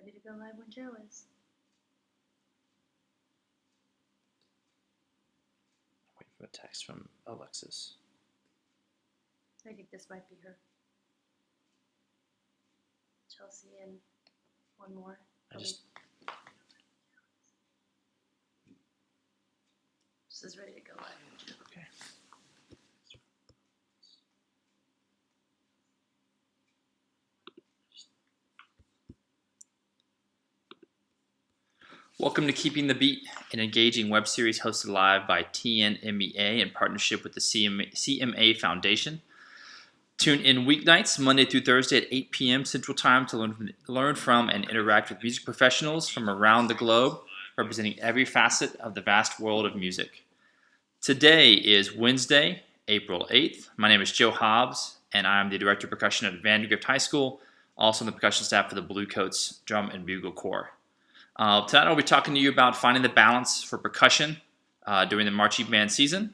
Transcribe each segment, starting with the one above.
Ready to go live when Joe is. Wait for a text from Alexis. I think this might be her. Chelsea and one more. This is ready to go live when Joe. Okay. Welcome to Keeping the Beat, an engaging web series hosted live by TNMEA in partnership with the CMA Foundation. Tune in weeknights, Monday through Thursday at 8 p.m. Central Time to learn from and interact with music professionals from around the globe, representing every facet of the vast world of music. Today is Wednesday, April 8th. My name is Joe Hobbs, and I'm the Director of Percussion at Vandegrift High School, also on the percussion staff for the Bluecoats Drum and Bugle Corps. Tonight I'll be talking to you about finding the balance for percussion during the marching band season.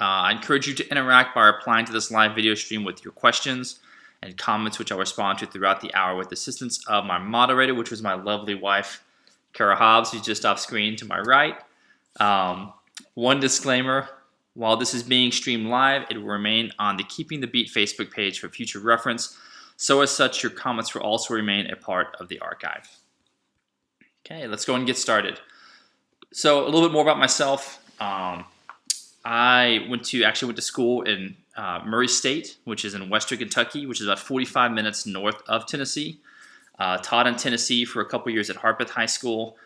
I encourage you to interact by replying to this live video stream with your questions and comments, which I'll respond to throughout the hour with the assistance of my moderator, which was my lovely wife, Kara Hobbs, who's just off screen to my right. One disclaimer, while this is being streamed live, it will remain on the Keeping the Beat Facebook page for future reference. So as such, your comments will also remain a part of the archive. Okay, let's go and get started. So a little bit more about myself. I went to school in Murray State, which is in western Kentucky, which is about 45 minutes north of Tennessee. Taught in Tennessee for a couple years at Harpeth High School.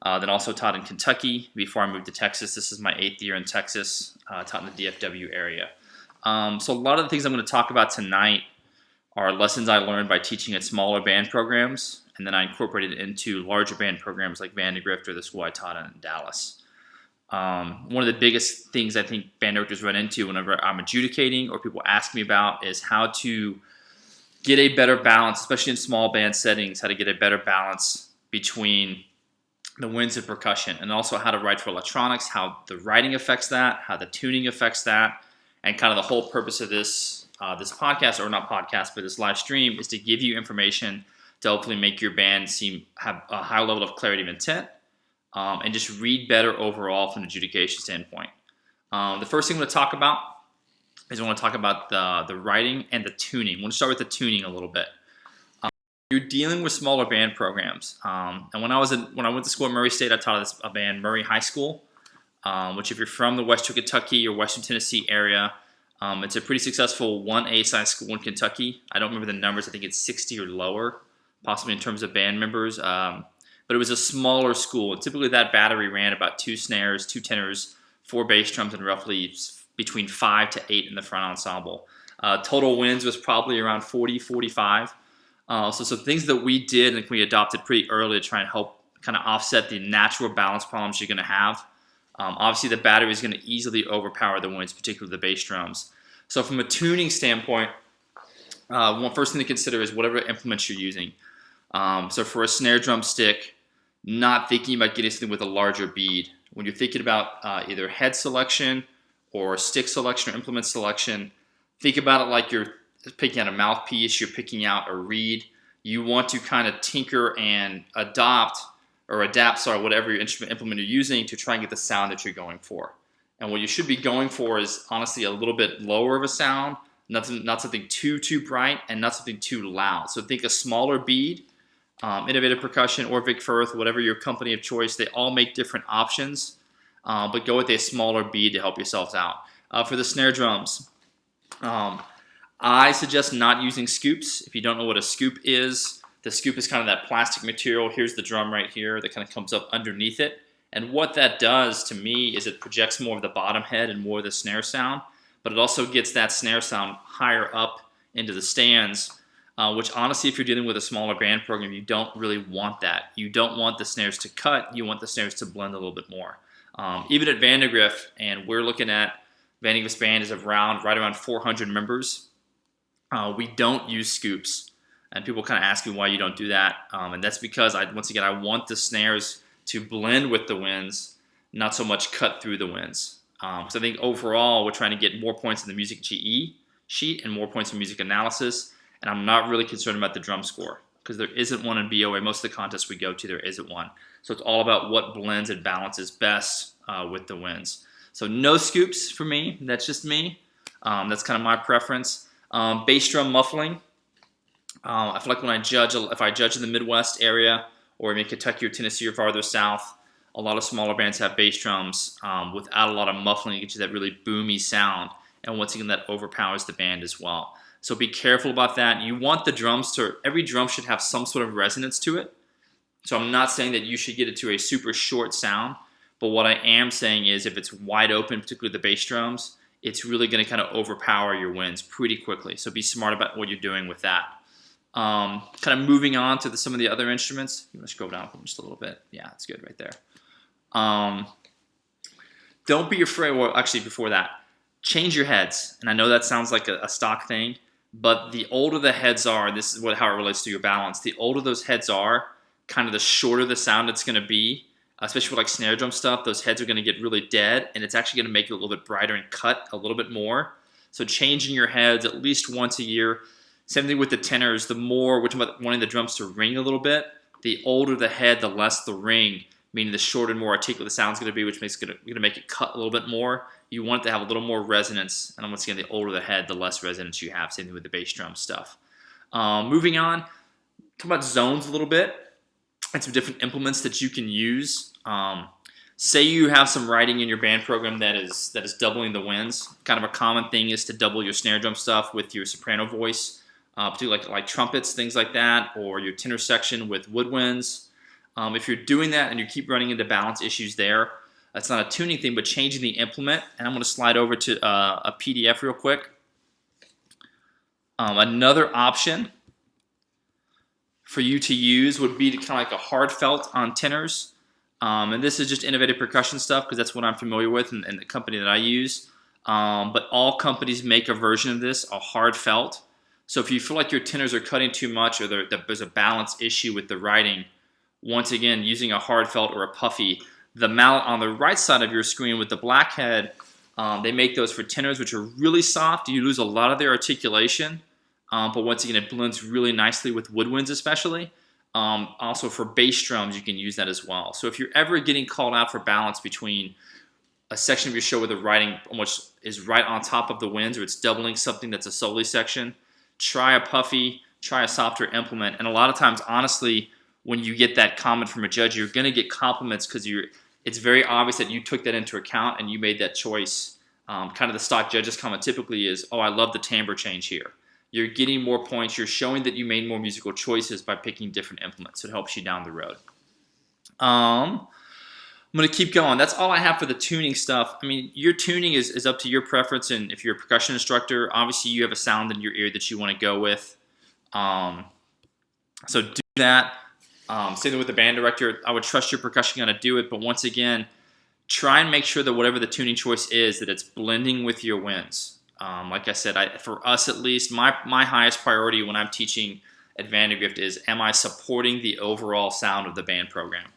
Then also taught in Kentucky before I moved to Texas. This is my 8th year in Texas, taught in the DFW area. So a lot of the things I'm going to talk about tonight are lessons I learned by teaching at smaller band programs, and then I incorporated it into larger band programs like Vandegrift or the school I taught in Dallas. One of the biggest things I think band directors run into whenever I'm adjudicating or people ask me about is how to get a better balance, especially in small band settings, how to get a better balance between the winds and percussion, and also how to write for electronics, how the writing affects that, how the tuning affects that, and kind of the whole purpose of this podcast, or not podcast, but this live stream, is to give you information to hopefully make your band have a high level of clarity of intent, and just read better overall from an adjudication standpoint. The first thing I'm going to talk about is I want to talk about the writing and the tuning. I want to start with the tuning a little bit. You're dealing with smaller band programs, and when I went to school at Murray State, I taught a band, Murray High School, which if you're from the western Kentucky or western Tennessee area, it's a pretty successful 1A size school in Kentucky. I don't remember the numbers. I think it's 60 or lower, possibly in terms of band members. But it was a smaller school. Typically that battery ran about 2 snares, 2 tenors, 4 bass drums, and roughly between 5 to 8 in the front ensemble. Total wins was probably around 40, 45. So some things that we did and we adopted pretty early to try and help kind of offset the natural balance problems you're going to have. Obviously, the battery is going to easily overpower the winds, particularly the bass drums. So from a tuning standpoint, one first thing to consider is whatever implements you're using. So for a snare drum stick, not thinking about getting something with a larger bead. When you're thinking about either head selection or stick selection or implement selection, think about it like you're picking out a mouthpiece, you're picking out a reed. You want to kind of tinker and adapt whatever your instrument implement you're using to try and get the sound that you're going for. And what you should be going for is honestly a little bit lower of a sound, not something too bright and not something too loud. So think a smaller bead, Innovative Percussion or Vic Firth, whatever your company of choice, they all make different options, but go with a smaller bead to help yourselves out. For the snare drums, I suggest not using scoops. If you don't know what a scoop is, the scoop is kind of that plastic material. Here's the drum right here that kind of comes up underneath it. And what that does to me is it projects more of the bottom head and more of the snare sound, but it also gets that snare sound higher up into the stands, which honestly, if you're dealing with a smaller band program, you don't really want that. You don't want the snares to cut. You want the snares to blend a little bit more. Even at Vandegrift, and we're looking at Vandegrift's band is right around 400 members. We don't use scoops. And people kind of ask me why you don't do that. And that's because, I want the snares to blend with the winds, not so much cut through the winds. So I think overall, we're trying to get more points in the music GE sheet and more points in music analysis. And I'm not really concerned about the drum score. because there isn't one in BOA. Most of the contests we go to, there isn't one. So it's all about what blends and balances best with the winds. So no scoops for me. That's just me. That's kind of my preference. Bass drum muffling. I feel like when I judge, if I judge in the Midwest area or in Kentucky or Tennessee or farther south, a lot of smaller bands have bass drums without a lot of muffling. It gets you that really boomy sound. And once again, that overpowers the band as well. So be careful about that. You want the drums to, every drum should have some sort of resonance to it. So I'm not saying that you should get it to a super short sound, but what I am saying is if it's wide open, particularly the bass drums, it's really going to kind of overpower your winds pretty quickly. So be smart about what you're doing with that. Kind of moving on to some of the other instruments. You want to scroll down just a little bit. Yeah, that's good right there. Don't be afraid. Well, actually, before that, change your heads. And I know that sounds like a stock thing, but the older the heads are, this is how it relates to your balance. The older those heads are, kind of the shorter the sound it's going to be, especially with like snare drum stuff. Those heads are going to get really dead, and it's actually going to make it a little bit brighter and cut a little bit more. So changing your heads at least once a year. Same thing with the tenors. The more we're talking about wanting the drums to ring a little bit, the older the head, the less the ring, meaning the shorter and more articulate the sound's going to be, which makes going to make it cut a little bit more. You want it to have a little more resonance, and once again, the older the head, the less resonance you have. Same thing with the bass drum stuff. Moving on, talk about zones a little bit and some different implements that you can use. Say you have some writing in your band program that is doubling the winds. Kind of a common thing is to double your snare drum stuff with your soprano voice, particularly like trumpets, things like that, or your tenor section with woodwinds. If you're doing that and you keep running into balance issues there, that's not a tuning thing, but changing the implement. And I'm going to slide over to a PDF real quick. Another option for you to use would be to kind of like a hard felt on tenors. And this is just innovative percussion stuff because that's what I'm familiar with and the company that I use. But all companies make a version of this, a hard felt. So if you feel like your tenors are cutting too much or there's a balance issue with the writing, once again, using a hard felt or a puffy, the mallet on the right side of your screen with the black head, they make those for tenors, which are really soft. You lose a lot of their articulation, but once again, it blends really nicely with woodwinds especially. Also for bass drums, you can use that as well. So if you're ever getting called out for balance between a section of your show where the writing almost is right on top of the winds or it's doubling something that's a solo section, try a puffy, try a softer implement. And a lot of times, honestly, when you get that comment from a judge, you're going to get compliments because it's very obvious that you took that into account and you made that choice. Kind of the stock judges comment typically is, oh, I love the timbre change here. You're getting more points. You're showing that you made more musical choices by picking different implements. So it helps you down the road. I'm going to keep going. That's all I have for the tuning stuff. I mean, your tuning is up to your preference. And if you're a percussion instructor, obviously you have a sound in your ear that you want to go with. So do that. Same thing with the band director. I would trust your percussion guy to do it. But once again, try and make sure that whatever the tuning choice is, that it's blending with your winds. Like I said, for us at least, my highest priority when I'm teaching at Vandegrift is, am I supporting the overall sound of the band program?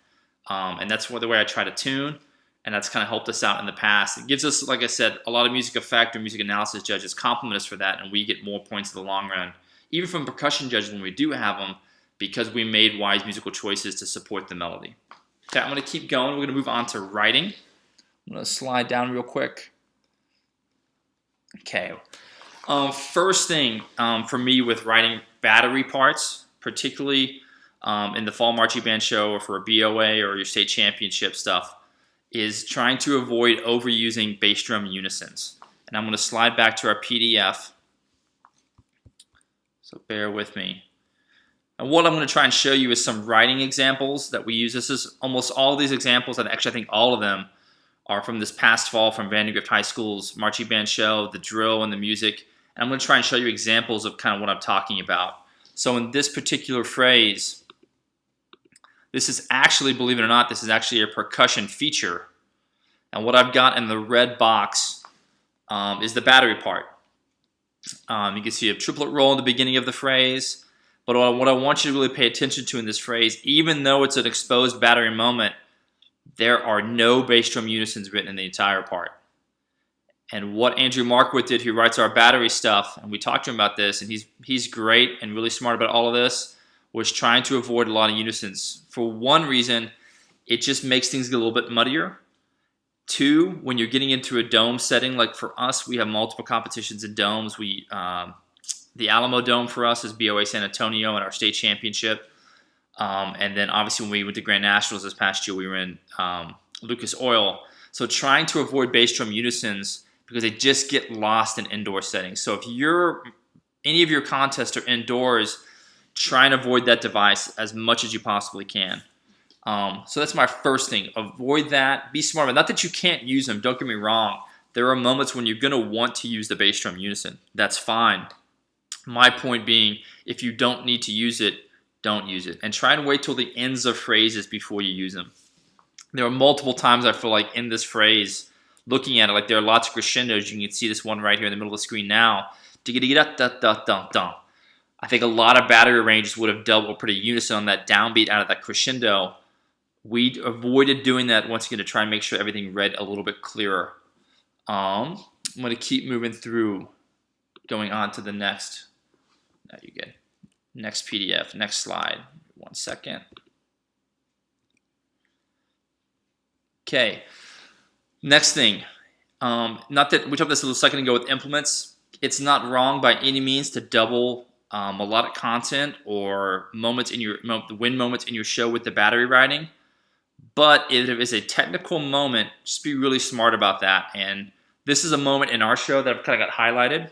And that's the way I try to tune, and that's kind of helped us out in the past. It gives us, like I said, a lot of music effect or music analysis judges compliment us for that, and we get more points in the long run, even from percussion judges when we do have them, because we made wise musical choices to support the melody. Okay, I'm going to keep going. We're going to move on to writing. I'm going to slide down real quick. Okay, first thing for me with writing battery parts, particularly in the fall marching band show or for a BOA or your state championship stuff, is trying to avoid overusing bass drum unisons. And I'm going to slide back to our PDF, so bear with me. And what I'm going to try and show you is some writing examples that we use. This is almost all these examples, and actually I think all of them are from this past fall from Vandegrift High School's marching band show, the drill and the music. And I'm going to try and show you examples of kind of what I'm talking about. So in this particular phrase, this is actually, believe it or not, this is actually a percussion feature. And what I've got in the red box is the battery part. You can see a triplet roll in the beginning of the phrase. But what I want you to really pay attention to in this phrase, even though it's an exposed battery moment, there are no bass drum unisons written in the entire part. And what Andrew Markwood did, who writes our battery stuff, and we talked to him about this, and he's great and really smart about all of this. was trying to avoid a lot of unisons. For one reason, it just makes things get a little bit muddier. Two, when you're getting into a dome setting, like for us, we have multiple competitions in domes. The Alamo Dome for us is BOA San Antonio and our state championship. And then obviously when we went to Grand Nationals this past year, we were in Lucas Oil. So trying to avoid bass drum unisons because they just get lost in indoor settings. So if any of your contests are indoors, try and avoid that device as much as you possibly can. So that's my first thing. Avoid that. Be smart. Not that you can't use them. Don't get me wrong. There are moments when you're going to want to use the bass drum unison. That's fine. My point being, if you don't need to use it, don't use it. And try and wait till the ends of phrases before you use them. There are multiple times I feel like in this phrase, looking at it, like there are lots of crescendos. You can see this one right here in the middle of the screen now. I think a lot of battery arrangers would have dealt with pretty unison on that downbeat out of that crescendo. We avoided doing that once again to try and make sure everything read a little bit clearer. I'm going to keep moving through, going on to the next. Now you get next PDF, next slide. 1 second. Okay. Next thing. Not that we talked about this a little second ago with implements. It's not wrong by any means to double melodic content or moments in the wind moments in your show with the battery riding. But if it is a technical moment, just be really smart about that. And this is a moment in our show that kind of got highlighted.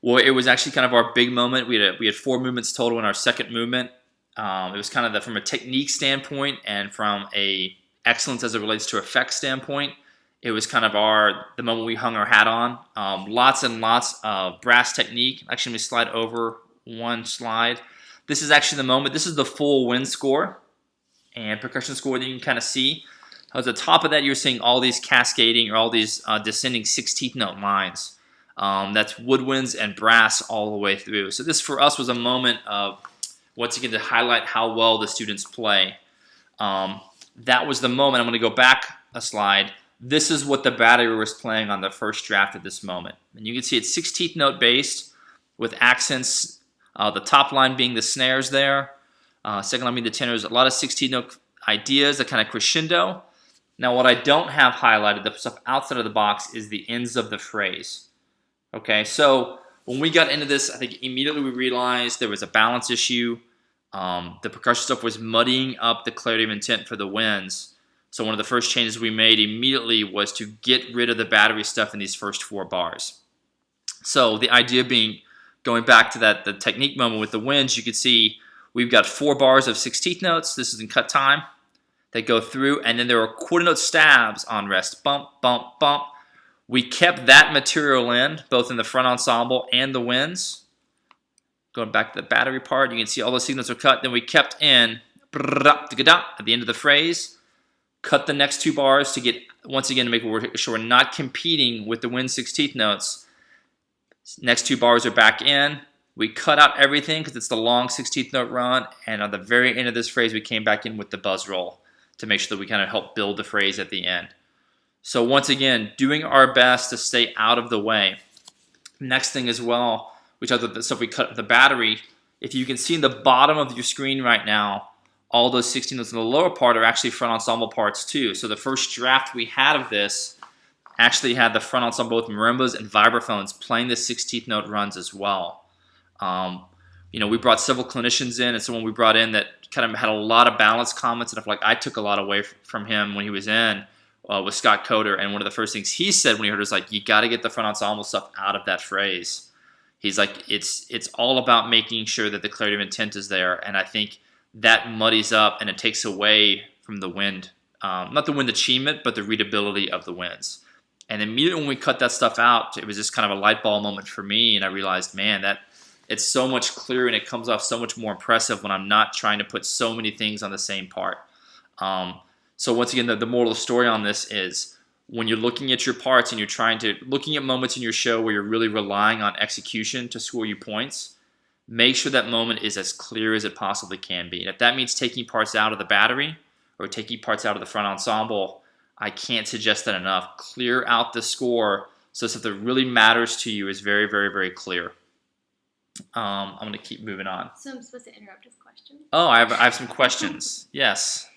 Well, it was actually kind of our big moment. We had 4 movements total in our second movement. It was kind of from a technique standpoint and from a excellence as it relates to effect standpoint. It was kind of the moment we hung our hat on. Lots and lots of brass technique. Actually, let me slide over one slide. This is actually the moment. This is the full wind score and percussion score that you can kind of see. At the top of that, you're seeing all these cascading or all these descending 16th note lines. That's woodwinds and brass all the way through. So this for us was a moment of, once again, to highlight how well the students play. That was the moment. I'm going to go back a slide. This is what the battery was playing on the first draft at this moment. And you can see it's 16th note based with accents. The top line being the snares there. Second line being the tenors. A lot of 16th note ideas, a kind of crescendo. Now what I don't have highlighted, the stuff outside of the box, is the ends of the phrase. Okay, so when we got into this, I think immediately we realized there was a balance issue. The percussion stuff was muddying up the clarity of intent for the winds. So one of the first changes we made immediately was to get rid of the battery stuff in these first 4 bars. So the idea being, going back to the technique moment with the winds, you could see we've got 4 bars of 16th notes. This is in cut time. They go through, and then there are quarter note stabs on rest. Bump, bump, bump. We kept that material in, both in the front ensemble and the winds. Going back to the battery part, you can see all those signals are cut. Then we kept in at the end of the phrase. Cut the next 2 bars to get, once again, to make sure we're not competing with the wind 16th notes. Next 2 bars are back in. We cut out everything because it's the long 16th note run. And on the very end of this phrase, we came back in with the buzz roll to make sure that we kind of help build the phrase at the end. So once again, doing our best to stay out of the way. Next thing as well, we talked about the stuff we cut the battery. If you can see in the bottom of your screen right now, all those 16 notes in the lower part are actually front ensemble parts too. So the first draft we had of this actually had the front ensemble, both marimbas and vibraphones, playing the 16th note runs as well. We brought several clinicians in, and someone we brought in that kind of had a lot of balance comments, and I feel like I took a lot away from him when he was in. With Scott Coder, and one of the first things he said when he heard it was like, you got to get the front ensemble stuff out of that phrase. He's like, it's all about making sure that the clarity of intent is there, and I think that muddies up and it takes away from the wind, not the wind achievement, but the readability of the winds. And immediately when we cut that stuff out, it was just kind of a light bulb moment for me, and I realized, man, that it's so much clearer and it comes off so much more impressive when I'm not trying to put so many things on the same part. So once again, the moral of the story on this is when you're looking at your parts and you're looking at moments in your show where you're really relying on execution to score you points, make sure that moment is as clear as it possibly can be. And if that means taking parts out of the battery or taking parts out of the front ensemble, I can't suggest that enough. Clear out the score so stuff that really matters to you is very, very, very clear. I'm going to keep moving on. So I'm supposed to interrupt his question? Oh, I have some questions. Yes.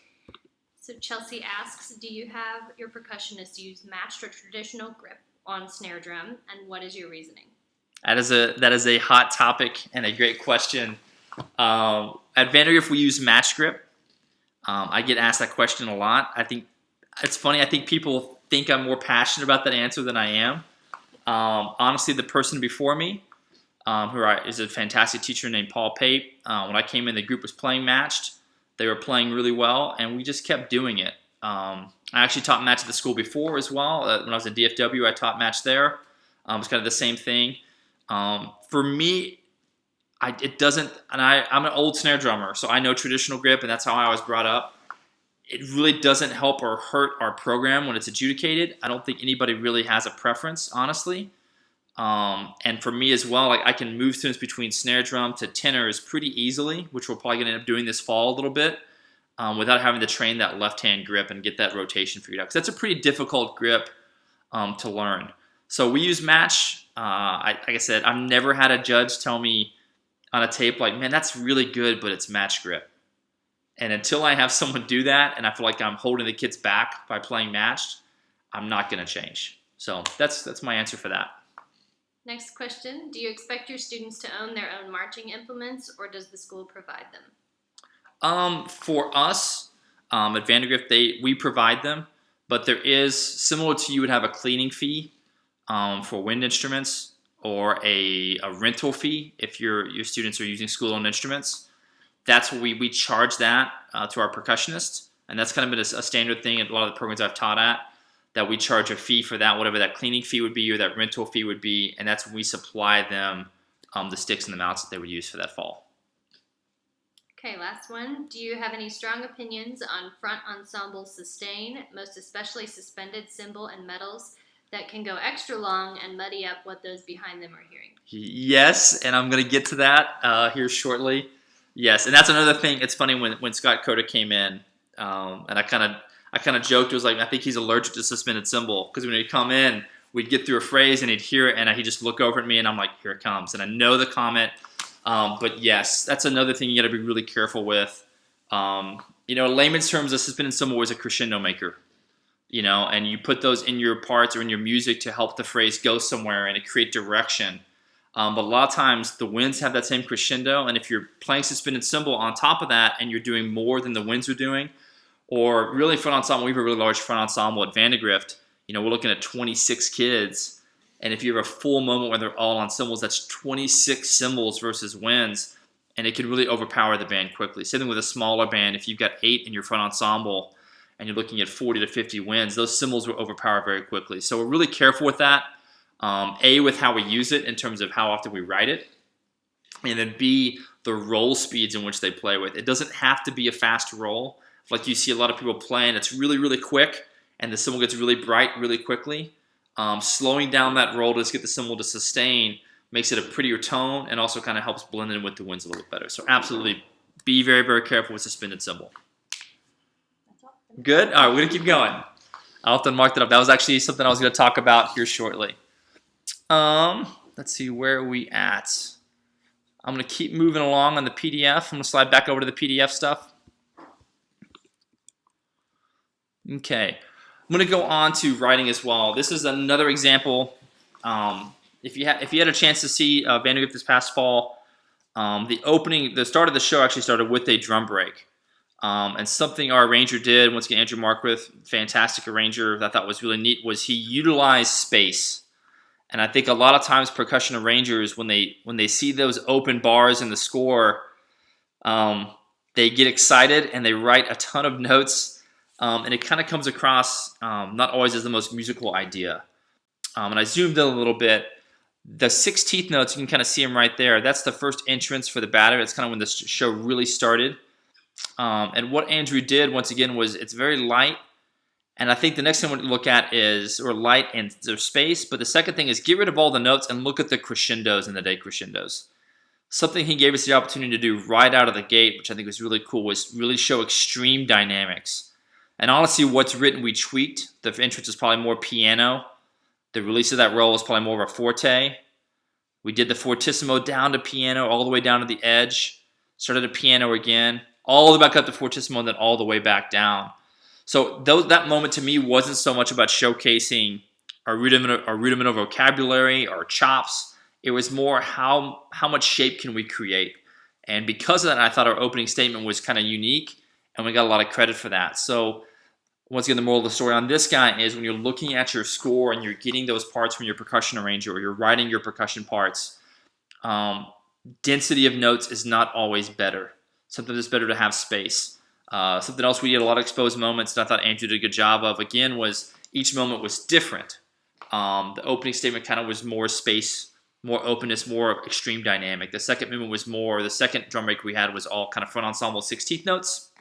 So Chelsea asks, do you have your percussionist use matched or traditional grip on snare drum, and what is your reasoning? That is a hot topic and a great question. At Vandegrift, we use match grip. I get asked that question a lot. I think it's funny. I think people think I'm more passionate about that answer than I am. Honestly, the person before me, is a fantastic teacher named Paul Pape. When I came in, the group was playing matched. They were playing really well, and we just kept doing it. I actually taught match at the school before as well. When I was at DFW, I taught match there. It's kind of the same thing. For me, it doesn't, and I'm an old snare drummer, so I know traditional grip, and that's how I was brought up. It really doesn't help or hurt our program when it's adjudicated. I don't think anybody really has a preference, honestly. And for me as well, like I can move students between snare drum to tenors pretty easily, which we're probably going to end up doing this fall a little bit, without having to train that left-hand grip and get that rotation figured out. Because that's a pretty difficult grip to learn. So we use match. Like I said, I've never had a judge tell me on a tape like, man, that's really good, but it's match grip. And until I have someone do that and I feel like I'm holding the kids back by playing matched, I'm not going to change. So that's my answer for that. Next question, do you expect your students to own their own marching implements, or does the school provide them? For us, at Vandegrift, we provide them, but there is, similar to you would have a cleaning fee for wind instruments, or a rental fee if your students are using school-owned instruments. That's what we charge that to our percussionists, and that's kind of been a standard thing at a lot of the programs I've taught at, that we charge a fee for that, whatever that cleaning fee would be or that rental fee would be, and that's when we supply them the sticks and the mounts that they would use for that fall. Okay, last one. Do you have any strong opinions on front ensemble sustain, most especially suspended cymbal and medals that can go extra long and muddy up what those behind them are hearing? Yes, and I'm going to get to that here shortly. Yes, and that's another thing. It's funny when Scott Cota came in, and I kind of joked. It was like, I think he's allergic to suspended cymbal, because when he'd come in, we'd get through a phrase and he'd hear it, and he'd just look over at me, and I'm like, here it comes. And I know the comment, but yes, that's another thing you got to be really careful with. Layman's terms, a suspended cymbal is a crescendo maker, and you put those in your parts or in your music to help the phrase go somewhere and to create direction. But a lot of times the winds have that same crescendo, and if you're playing suspended cymbal on top of that and you're doing more than the winds are doing, or really front ensemble, we have a really large front ensemble at Vandegrift. We're looking at 26 kids, and if you have a full moment where they're all on cymbals, that's 26 cymbals versus winds, and it can really overpower the band quickly. Same thing with a smaller band. If you've got 8 in your front ensemble and you're looking at 40 to 50 winds, those cymbals will overpower very quickly. So we're really careful with that. A, with how we use it in terms of how often we write it, and then B, the roll speeds in which they play with. It doesn't have to be a fast roll. Like you see a lot of people playing, it's really, really quick, and the cymbal gets really bright really quickly. Slowing down that roll to just get the cymbal to sustain makes it a prettier tone, and also kind of helps blend in with the winds a little bit better. So absolutely be very, very careful with suspended cymbal. Good? All right, we're going to keep going. I'll have to mark that up. That was actually something I was going to talk about here shortly. Let's see, where are we at? I'm going to keep moving along on the PDF. I'm going to slide back over to the PDF stuff. Okay, I'm going to go on to writing as well. This is another example. If you had a chance to see Vandegrift this past fall, the start of the show actually started with a drum break. And something our arranger did, once again, Andrew Markwith, fantastic arranger, that I thought was really neat, was he utilized space. And I think a lot of times percussion arrangers, when they see those open bars in the score, they get excited and they write a ton of notes, and it kind of comes across not always as the most musical idea. And I zoomed in a little bit. The 6 teeth notes, you can kind of see them right there. That's the first entrance for the batter. It's kind of when the show really started. And what Andrew did, once again, was it's very light. And I think the next thing we're going to look at is, or light and there's space, but the second thing is get rid of all the notes and look at the crescendos and the decrescendos. Something he gave us the opportunity to do right out of the gate, which I think was really cool, was really show extreme dynamics. And honestly, what's written, we tweaked. The entrance is probably more piano. The release of that roll is probably more of a forte. We did the fortissimo down to piano, all the way down to the edge. Started at piano again, all the way back up to fortissimo, and then all the way back down. So that moment to me wasn't so much about showcasing our rudimental vocabulary, our chops. It was more how much shape can we create. And because of that, I thought our opening statement was kind of unique, and we got a lot of credit for that. So once again, the moral of the story on this guy is when you're looking at your score and you're getting those parts from your percussion arranger or you're writing your percussion parts, density of notes is not always better. Sometimes it's better to have space. Something else we did a lot of exposed moments that I thought Andrew did a good job of, again, was each moment was different. The opening statement kind of was more space, more openness, more extreme dynamic. The second movement was more, the second drum break we had was all kind of front ensemble 16th notes.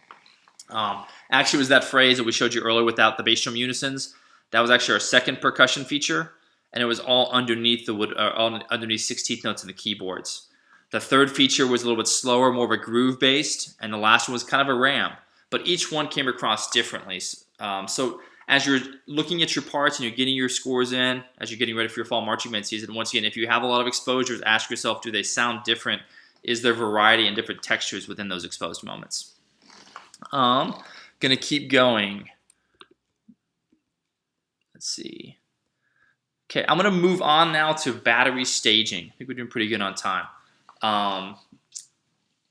Actually, it was that phrase that we showed you earlier without the bass drum unisons. That was actually our second percussion feature, and it was all underneath the wood, underneath 16th notes in the keyboards. The third feature was a little bit slower, more of a groove based, and the last one was kind of a ram. But each one came across differently. So as you're looking at your parts and you're getting your scores in, as you're getting ready for your fall marching band season, once again, if you have a lot of exposures, ask yourself, do they sound different? Is there variety and different textures within those exposed moments? Gonna keep going. Let's see. Okay, I'm gonna move on now to battery staging. I think we're doing pretty good on time.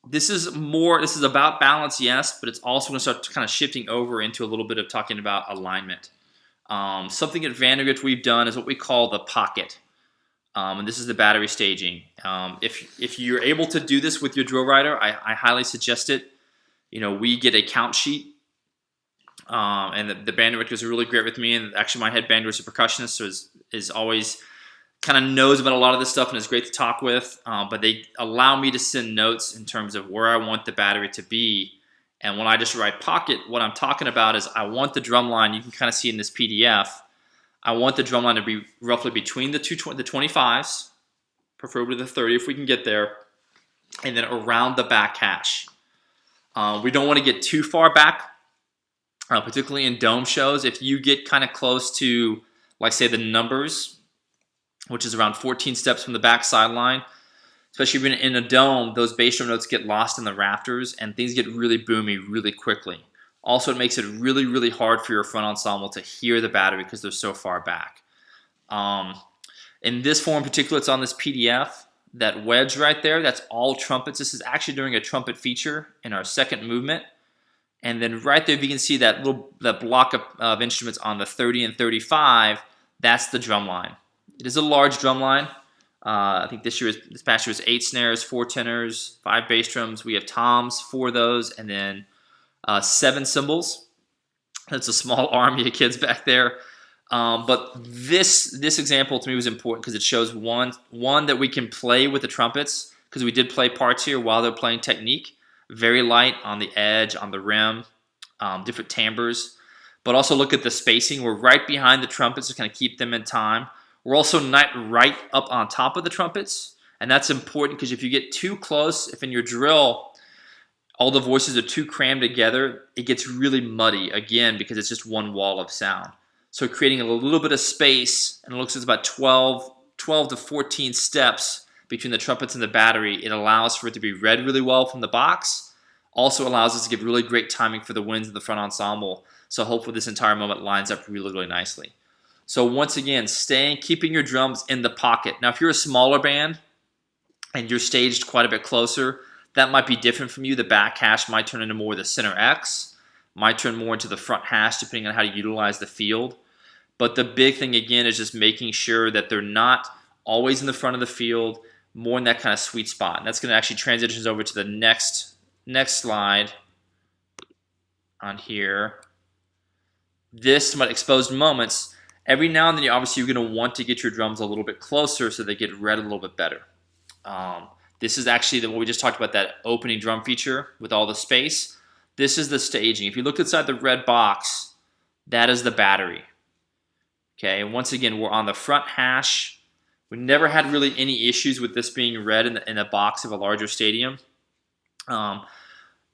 This is about balance, yes, but it's also going to start kind of shifting over into a little bit of talking about alignment. Something at Vandegrift we've done is what we call the pocket, and this is the battery staging. If you're able to do this with your drill writer, I highly suggest it. We get a count sheet, and the band director is really great with me, and actually my head band director percussionist, so is always kind of knows about a lot of this stuff and is great to talk with, but they allow me to send notes in terms of where I want the battery to be. And when I just write pocket, what I'm talking about is I want the drum line, you can kind of see in this PDF, I want the drum line to be roughly between the 25s, preferably the 30 if we can get there, and then around the back hash. We don't want to get too far back, particularly in dome shows. If you get kind of close to, like say, the numbers, which is around 14 steps from the back sideline, especially if you're in a dome, those bass drum notes get lost in the rafters and things get really boomy really quickly. Also, it makes it really, really hard for your front ensemble to hear the battery because they're so far back. In this form in particular, it's on this PDF. That wedge right there, that's all trumpets. This is actually during a trumpet feature in our second movement. And then right there, if you can see that block of instruments on the 30 and 35, that's the drum line. It is a large drum line. I think this past year was 8 snares, 4 tenors, 5 bass drums. We have toms, 4 of those, and then 7 cymbals. That's a small army of kids back there. But this example to me was important because it shows one that we can play with the trumpets, because we did play parts here while they're playing technique. Very light on the edge, on the rim, different timbres. But also look at the spacing. We're right behind the trumpets to kind of keep them in time. We're also not right up on top of the trumpets, and that's important because if you get too close, if in your drill all the voices are too crammed together, it gets really muddy, again, because it's just one wall of sound. So creating a little bit of space, and it looks like it's about 12 to 14 steps between the trumpets and the battery. It allows for it to be read really well from the box, also allows us to give really great timing for the winds of the front ensemble. So hopefully this entire moment lines up really, really nicely. So once again, keeping your drums in the pocket. Now, if you're a smaller band and you're staged quite a bit closer, that might be different from you. The back hash might turn into more the center X, might turn more into the front hash, depending on how to utilize the field. But the big thing, again, is just making sure that they're not always in the front of the field, more in that kind of sweet spot. And that's going to actually transition us over to the next slide on here. This exposed moments. Every now and then, obviously, you're going to want to get your drums a little bit closer so they get read a little bit better. This is actually what we just talked about, that opening drum feature with all the space. This is the staging. If you look inside the red box, that is the battery. Okay, and once again, we're on the front hash. We never had really any issues with this being read in a box of a larger stadium. And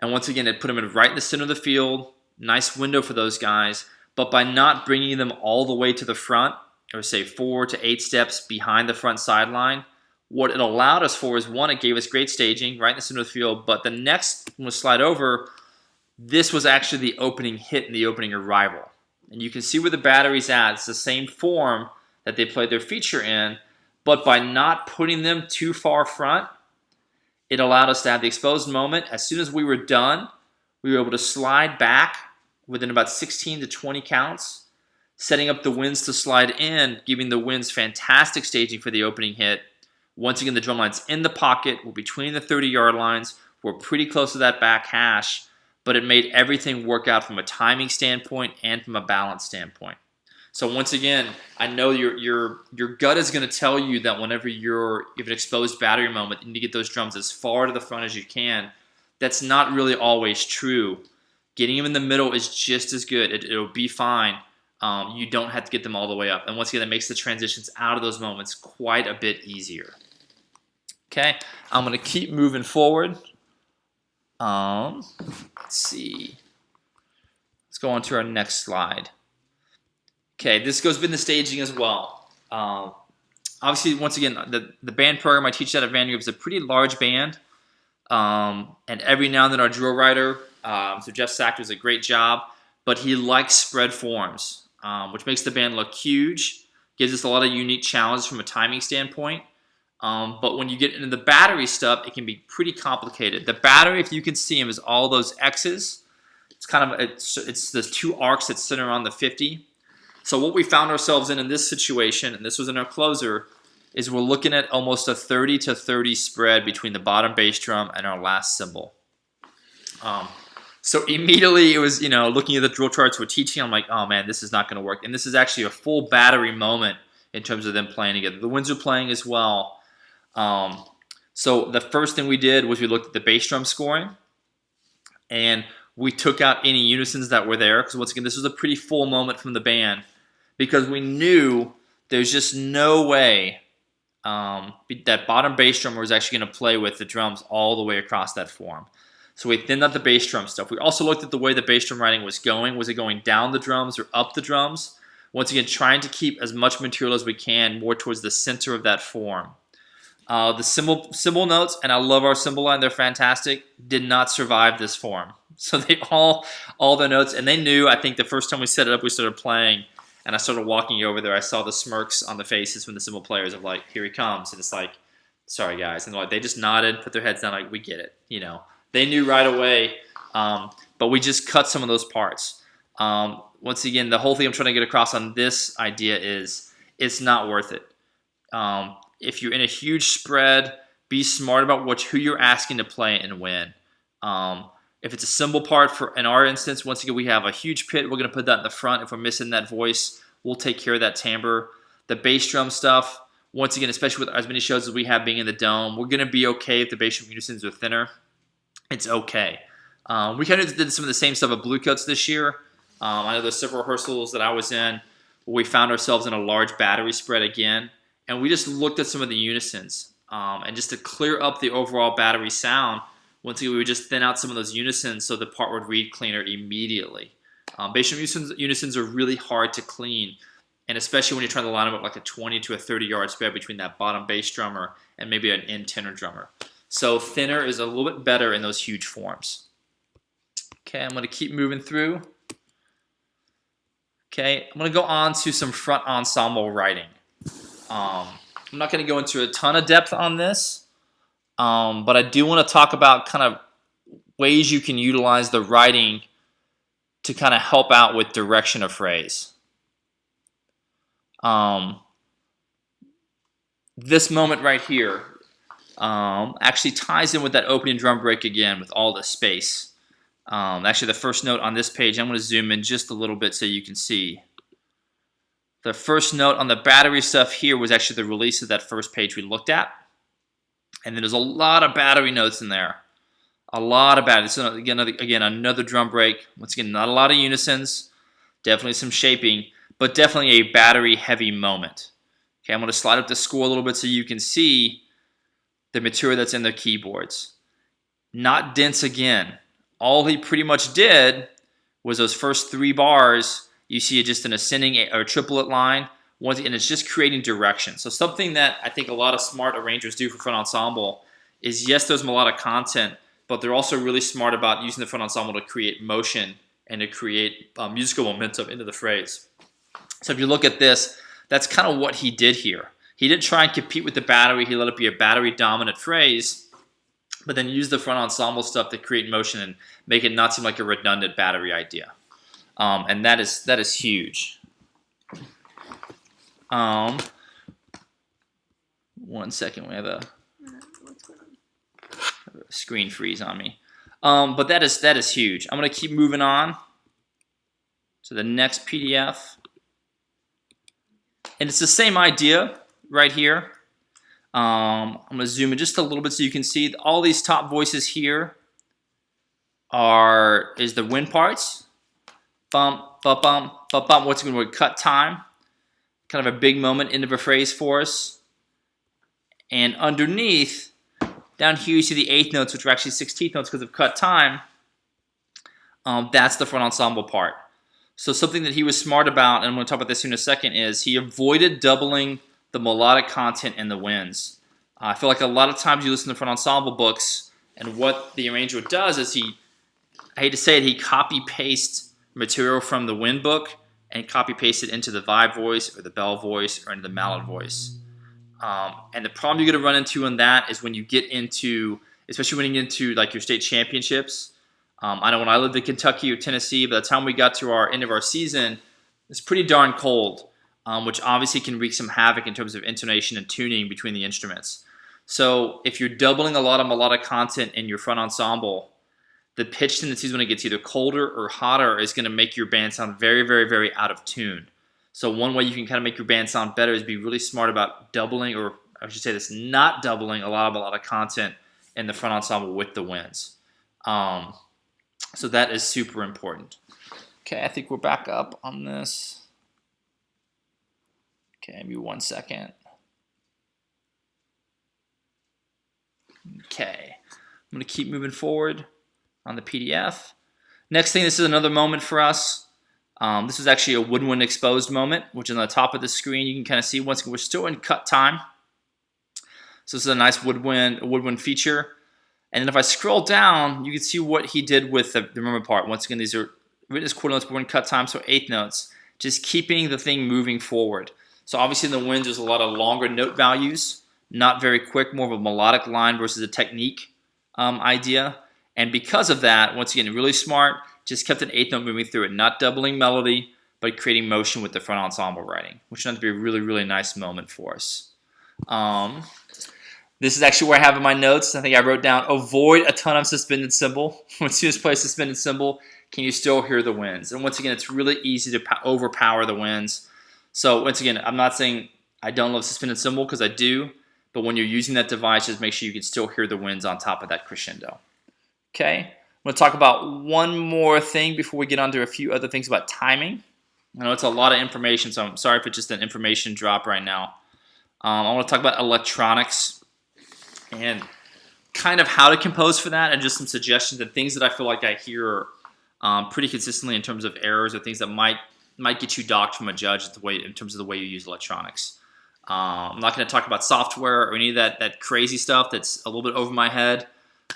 once again, it put them right in the center of the field. Nice window for those guys. But by not bringing them all the way to the front, or say 4 to 8 steps behind the front sideline, What it allowed us for is, one, it gave us great staging right in the center of the field, but the next one was slide over. This was actually the opening hit and the opening arrival. And you can see where the battery's at. It's the same form that they played their feature in, but by not putting them too far front, it allowed us to have the exposed moment. As soon as we were done, we were able to slide back within about 16 to 20 counts, setting up the winds to slide in, giving the winds fantastic staging for the opening hit. Once again, the drum line's in the pocket. We're between the 30-yard lines. We're pretty close to that back hash, but it made everything work out from a timing standpoint and from a balance standpoint. So once again, I know your gut is going to tell you that whenever you have an exposed battery moment, you need to get those drums as far to the front as you can. That's not really always true. Getting them in the middle is just as good. It'll be fine. You don't have to get them all the way up. And once again, that makes the transitions out of those moments quite a bit easier. Okay, I'm going to keep moving forward. Let's see. Let's go on to our next slide. Okay, this goes with the staging as well. Obviously, once again, the band program I teach at Vandegrift is a pretty large band. And every now and then our drill writer, so Jeff Sack, does a great job, but he likes spread forms, which makes the band look huge, gives us a lot of unique challenges from a timing standpoint. But when you get into the battery stuff, it can be pretty complicated. The battery, if you can see them, is all those X's. It's kind of it's the two arcs that center on the 50. So what we found ourselves in this situation, and this was in our closer, is we're looking at almost a 30 to 30 spread between the bottom bass drum and our last cymbal. So immediately it was, looking at the drill charts we're teaching, I'm like, oh man, this is not going to work. And this is actually a full battery moment in terms of them playing together. The winds are playing as well. So the first thing we did was we looked at the bass drum scoring, and we took out any unisons that were there, because once again, this was a pretty full moment from the band, because we knew there's just no way that bottom bass drummer was actually going to play with the drums all the way across that form. So we thinned out the bass drum stuff. We also looked at the way the bass drum writing was going. Was it going down the drums or up the drums? Once again, trying to keep as much material as we can more towards the center of that form. The cymbal notes, and I love our cymbal line, they're fantastic, did not survive this form. So they all the notes, and they knew, I think the first time we set it up, we started playing, and I started walking over there, I saw the smirks on the faces from the cymbal players of like, here he comes, and it's like, sorry guys, and they just nodded, put their heads down, like, we get it, They knew right away, but we just cut some of those parts. Once again, the whole thing I'm trying to get across on this idea is it's not worth it. If you're in a huge spread, be smart about who you're asking to play and when. If it's a cymbal part, in our instance, once again, we have a huge pit. We're going to put that in the front. If we're missing that voice, we'll take care of that timbre. The bass drum stuff, once again, especially with as many shows as we have being in the dome, we're going to be okay if the bass drum unisons are thinner. It's okay. We kind of did some of the same stuff at Bluecoats this year. I know there's several rehearsals that I was in where we found ourselves in a large battery spread again. And we just looked at some of the unisons. And just to clear up the overall battery sound, once again, we would just thin out some of those unisons so the part would read cleaner immediately. Bass drum unisons are really hard to clean, and especially when you're trying to line them up like a 20 to a 30-yard spread between that bottom bass drummer and maybe an end tenor drummer. So thinner is a little bit better in those huge forms. Okay, I'm going to keep moving through. Okay, I'm going to go on to some front ensemble writing. I'm not going to go into a ton of depth on this, but I do want to talk about kind of ways you can utilize the writing to kind of help out with direction of phrase. This moment right here actually ties in with that opening drum break again with all the space. Actually, the first note on this page, I'm going to zoom in just a little bit so you can see. The first note on the battery stuff here was actually the release of that first page we looked at. And then there's a lot of battery notes in there. A lot of battery. So again, another drum break. Once again, not a lot of unisons. Definitely some shaping, but definitely a battery-heavy moment. Okay, I'm going to slide up the score a little bit so you can see the material that's in the keyboards. Not dense again. All he pretty much did was those first 3 bars. You see it just an ascending or triplet line and it's just creating direction. So something that I think a lot of smart arrangers do for front ensemble is, yes, there's melodic content, but they're also really smart about using the front ensemble to create motion and to create musical momentum into the phrase. So if you look at this, that's kind of what he did here. He didn't try and compete with the battery. He let it be a battery-dominant phrase, but then use the front ensemble stuff to create motion and make it not seem like a redundant battery idea. And that is huge. 1 second, we have a screen freeze on me. But that is huge. I'm going to keep moving on to the next PDF. And it's the same idea right here. I'm going to zoom in just a little bit so you can see all these top voices here is the wind parts. Bump, bump, bump, bump, bump. What's going to cut time? Kind of a big moment into the phrase for us. And underneath, down here you see the eighth notes, which are actually 16th notes because of cut time. That's the front ensemble part. So something that he was smart about, and I'm going to talk about this in a second, is he avoided doubling the melodic content in the winds. I feel like a lot of times you listen to front ensemble books, and what the arranger does is I hate to say it, he copy-pastes material from the wind book and copy-paste it into the vibe voice or the bell voice or into the mallet voice. And the problem you're going to run into in that is when you get into, especially when you get into like your state championships. I know when I lived in Kentucky or Tennessee, by the time we got to our end of our season, it's pretty darn cold, which obviously can wreak some havoc in terms of intonation and tuning between the instruments. So if you're doubling a lot of melodic content in your front ensemble, the pitch tendencies when it gets either colder or hotter is going to make your band sound very, very, very out of tune. So one way you can kind of make your band sound better is be really smart about doubling, or I should say this, not doubling a lot of content in the front ensemble with the winds. So that is super important. Okay, I think we're back up on this. Okay, maybe 1 second. Okay, I'm going to keep moving forward on the PDF. Next thing, this is another moment for us. This is actually a woodwind exposed moment, which is on the top of the screen. You can kind of see once we're still in cut time. So this is a nice woodwind feature. And then if I scroll down, you can see what he did with the remember part. Once again, these are written as quarter notes, but we're in cut time, so eighth notes. Just keeping the thing moving forward. So obviously in the winds, there's a lot of longer note values, not very quick, more of a melodic line versus a technique idea. And because of that, once again, really smart, just kept an eighth note moving through it, not doubling melody, but creating motion with the front ensemble writing, which turned out to be a really, really nice moment for us. This is actually where I have in my notes. I think I wrote down, avoid a ton of suspended cymbal. Once you just play a suspended cymbal, can you still hear the winds? And once again, it's really easy to overpower the winds. So once again, I'm not saying I don't love suspended cymbal, because I do, but when you're using that device, just make sure you can still hear the winds on top of that crescendo. Okay, I'm going to talk about one more thing before we get on to a few other things about timing. I know it's a lot of information, so I'm sorry if it's just an information drop right now. I want to talk about electronics and kind of how to compose for that, and just some suggestions and things that I feel like I hear pretty consistently in terms of errors or things that might get you docked from a judge in terms of the way you use electronics. I'm not going to talk about software or any of that crazy stuff that's a little bit over my head.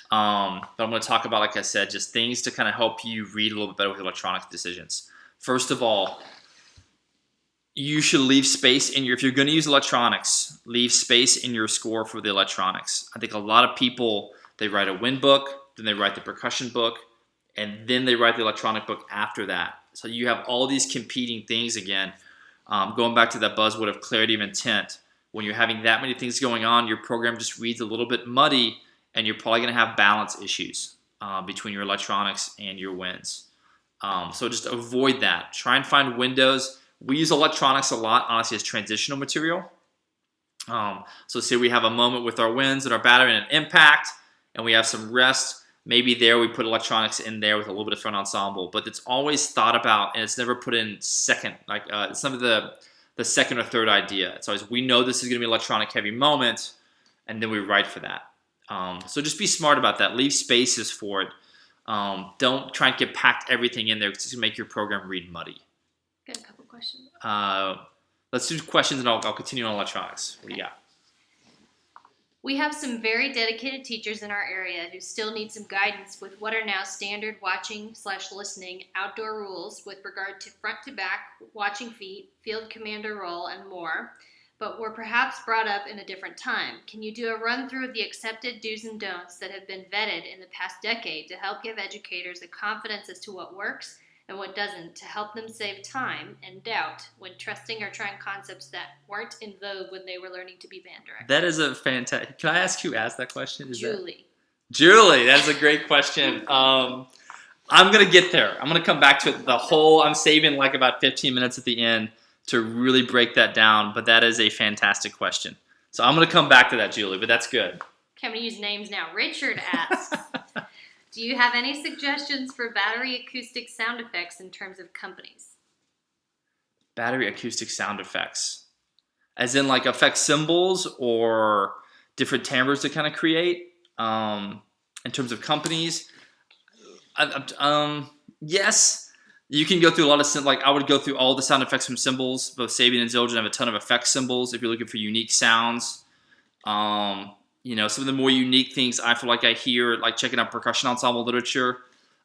But I'm going to talk about, like I said, just things to kind of help you read a little bit better with electronic decisions. First of all, you should leave space if you're going to use electronics, leave space in your score for the electronics. I think a lot of people, they write a wind book, then they write the percussion book, and then they write the electronic book after that. So you have all these competing things again. Going back to that buzzword of clarity of intent, when you're having that many things going on, your program just reads a little bit muddy, and you're probably going to have balance issues between your electronics and your winds. So just avoid that. Try and find windows. We use electronics a lot, honestly, as transitional material. So say we have a moment with our winds and our battery and an impact, and we have some rest. Maybe there we put electronics in there with a little bit of front ensemble, but it's always thought about, and it's never put in second, like some of the second or third idea. It's always, we know this is going to be an electronic heavy moment, and then we write for that. So just be smart about that. Leave spaces for it. Don't try and pack everything in there, because it's going to make your program read muddy. Got a couple questions. Let's do questions, and I'll continue on electronics. What do you got? We have some very dedicated teachers in our area who still need some guidance with what are now standard watching/listening outdoor rules with regard to front to back, watching feet, field commander role, and more, but were perhaps brought up in a different time. Can you do a run through of the accepted do's and don'ts that have been vetted in the past decade to help give educators a confidence as to what works and what doesn't, to help them save time and doubt when trusting or trying concepts that weren't in vogue when they were learning to be band directors? That is a fantastic. Can I ask who asked that question? Julie. Julie, that's a great question. I'm gonna get there. I'm gonna come back to it. I'm saving like about 15 minutes at the end to really break that down. But that is a fantastic question. So I'm gonna come back to that, Julie. But that's good. Okay, I'm gonna use names now. Richard asks, do you have any suggestions for battery acoustic sound effects in terms of companies? Battery acoustic sound effects, as in like effect symbols or different timbres to kind of create. In terms of companies, yes, you can go through a lot of like I would go through all the sound effects from symbols. Both Sabian and Zildjian have a ton of effect symbols if you're looking for unique sounds. Some of the more unique things I feel like I hear, like checking out percussion ensemble literature,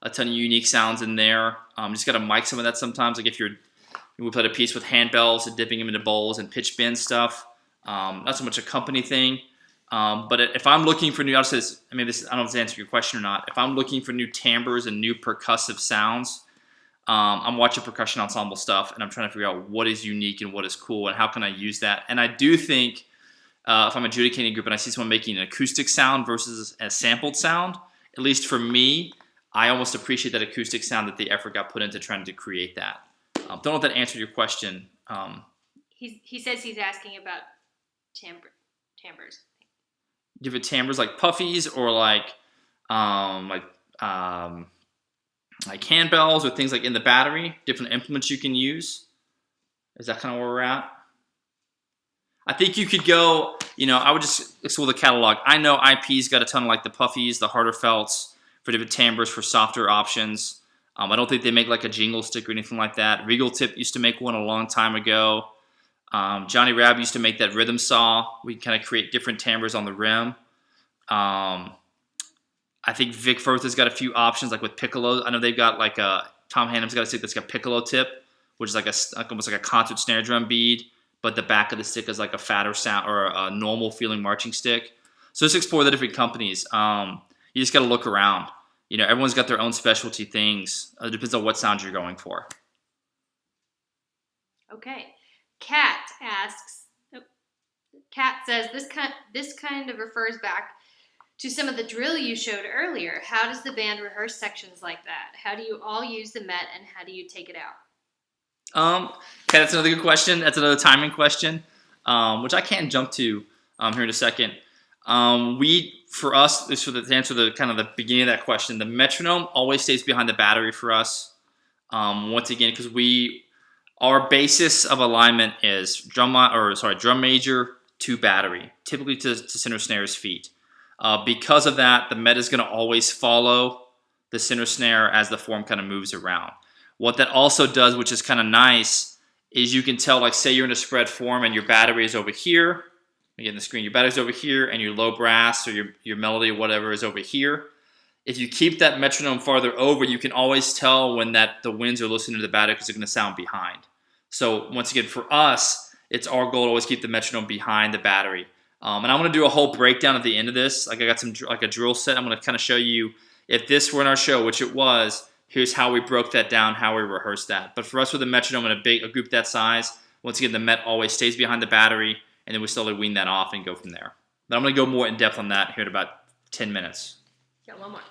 a ton of unique sounds in there. Just got to mic some of that sometimes. Like if we played a piece with handbells and dipping them into bowls and pitch bend stuff. Not so much a company thing. But if I'm looking for new, I don't know if this answers your question or not. If I'm looking for new timbres and new percussive sounds, I'm watching percussion ensemble stuff and I'm trying to figure out what is unique and what is cool and how can I use that. And I do think if I'm adjudicating a group and I see someone making an acoustic sound versus a sampled sound, at least for me, I almost appreciate that acoustic sound that the effort got put into trying to create that. Don't know if that answered your question. He says he's asking about timbres. Different timbres like puffies or like handbells or things like in the battery, different implements you can use. Is that kind of where we're at? I think you could go, I would just explore the catalog. I know IP's got a ton of like the puffies, the harder felts for different timbres for softer options. I don't think they make like a jingle stick or anything like that. Regal Tip used to make one a long time ago. Johnny Rabb used to make that rhythm saw. We can kind of create different timbres on the rim. I think Vic Firth has got a few options like with piccolo. I know they've got like Tom Hannum's got a stick that's got piccolo tip, which is like almost like a concert snare drum bead, but the back of the stick is like a fatter sound or a normal feeling marching stick. So just explore the different companies. You just got to look around. Everyone's got their own specialty things. It depends on what sound you're going for. Okay. Kat says this kind of refers back to some of the drill you showed earlier. How does the band rehearse sections like that? How do you all use the Met and how do you take it out? Okay, that's another good question. That's another timing question, which I can jump to here in a second. For us, to answer the kind of the beginning of that question, the metronome always stays behind the battery for us. Once again, because our basis of alignment is drum major to battery, typically to center snare's feet. Because of that, the Met is going to always follow the center snare as the form kind of moves around. What that also does, which is kind of nice, is you can tell, like say you're in a spread form and your battery is over here. Again, the screen, your battery's over here and your low brass or your melody or whatever is over here. If you keep that metronome farther over, you can always tell when the winds are listening to the battery because they're going to sound behind. So once again, for us, it's our goal to always keep the metronome behind the battery. And I'm going to do a whole breakdown at the end of this. Like I got a drill set. I'm going to kind of show you if this were in our show, which it was, here's how we broke that down, how we rehearsed that. But for us with a metronome and a group that size, once again, the Met always stays behind the battery, and then we slowly wean that off and go from there. But I'm going to go more in depth on that here in about 10 minutes. Got one more.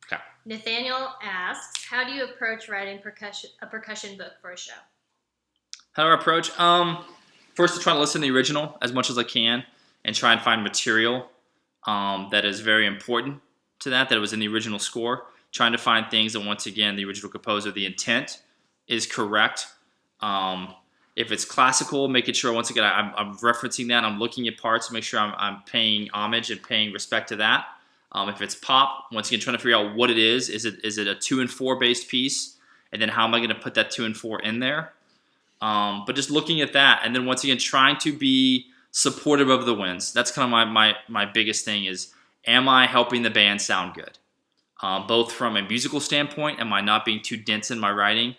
Okay. Nathaniel asks, how do you approach writing a percussion book for a show? How do I approach? First, to try to listen to the original as much as I can and try and find material that is very important to that it was in the original score. Trying to find things that, once again, the original composer, the intent is correct. If it's classical, making sure, once again, I'm referencing that. I'm looking at parts to make sure I'm paying homage and paying respect to that. If it's pop, once again, trying to figure out what it is. Is it a 2 and 4 based piece? And then how am I going to put that 2 and 4 in there? But just looking at that, and then once again trying to be supportive of the winds. That's kind of my biggest thing is, am I helping the band sound good? Both from a musical standpoint, am I not being too dense in my writing?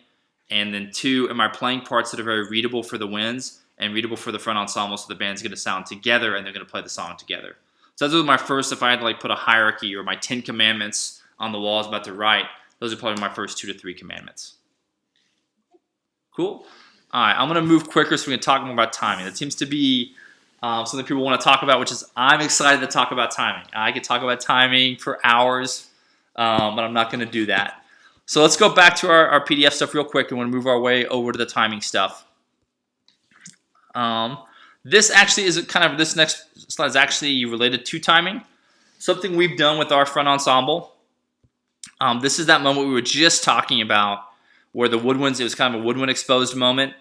And then two, am I playing parts that are very readable for the winds and readable for the front ensemble, so the band's going to sound together and they're going to play the song together. So those are my first, if I had to like put a hierarchy or my 10 commandments on the wall I was about to write, those are probably my first 2 to 3 commandments. Cool? All right, I'm going to move quicker so we can talk more about timing. That seems to be something people want to talk about, which is I'm excited to talk about timing. I could talk about timing for hours, but I'm not going to do that. So let's go back to our PDF stuff real quick and we'll move our way over to the timing stuff. This actually is kind of, this next slide is actually related to timing. Something we've done with our front ensemble. This is that moment we were just talking about where the woodwinds, it was kind of a woodwind exposed moment.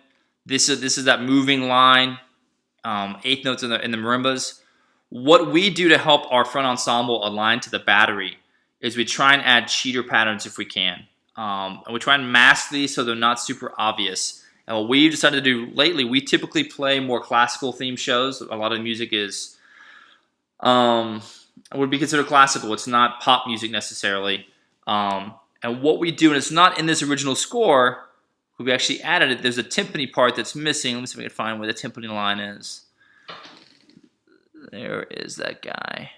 This is that moving line, eighth notes in the marimbas. What we do to help our front ensemble align to the battery is we try and add cheater patterns if we can. And we try and mask these so they're not super obvious. And what we've decided to do lately, we typically play more classical themed shows. A lot of the music is would be considered classical. It's not pop music necessarily. And what we do, and it's not in this original score, we actually added it. There's a timpani part that's missing. Let me see if I can find where the timpani line is. There is that guy.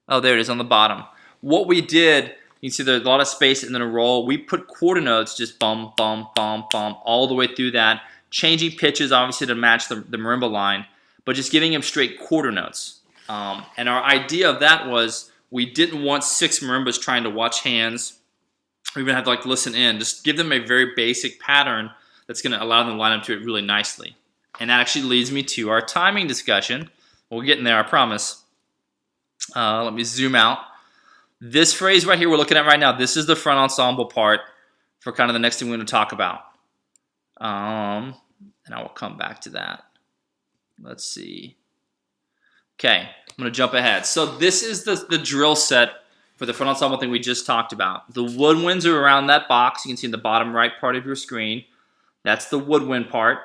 Oh, there it is on the bottom. What we did, you can see there's a lot of space and then a roll. We put quarter notes, just bum, bum, bum, bum, all the way through that. Changing pitches, obviously, to match the marimba line, but just giving them straight quarter notes. And our idea of that was we didn't want 6 marimbas trying to watch hands. We even have to like listen in. Just give them a very basic pattern that's going to allow them to line up to it really nicely. And that actually leads me to our timing discussion. We'll get in there, I promise. Let me zoom out. This phrase right here we're looking at right now, this is the front ensemble part for kind of the next thing we're going to talk about. And I will come back to that. Let's see. Okay, I'm going to jump ahead. So this is the drill set for the front ensemble thing we just talked about. The woodwinds are around that box. You can see in the bottom right part of your screen. That's the woodwind part.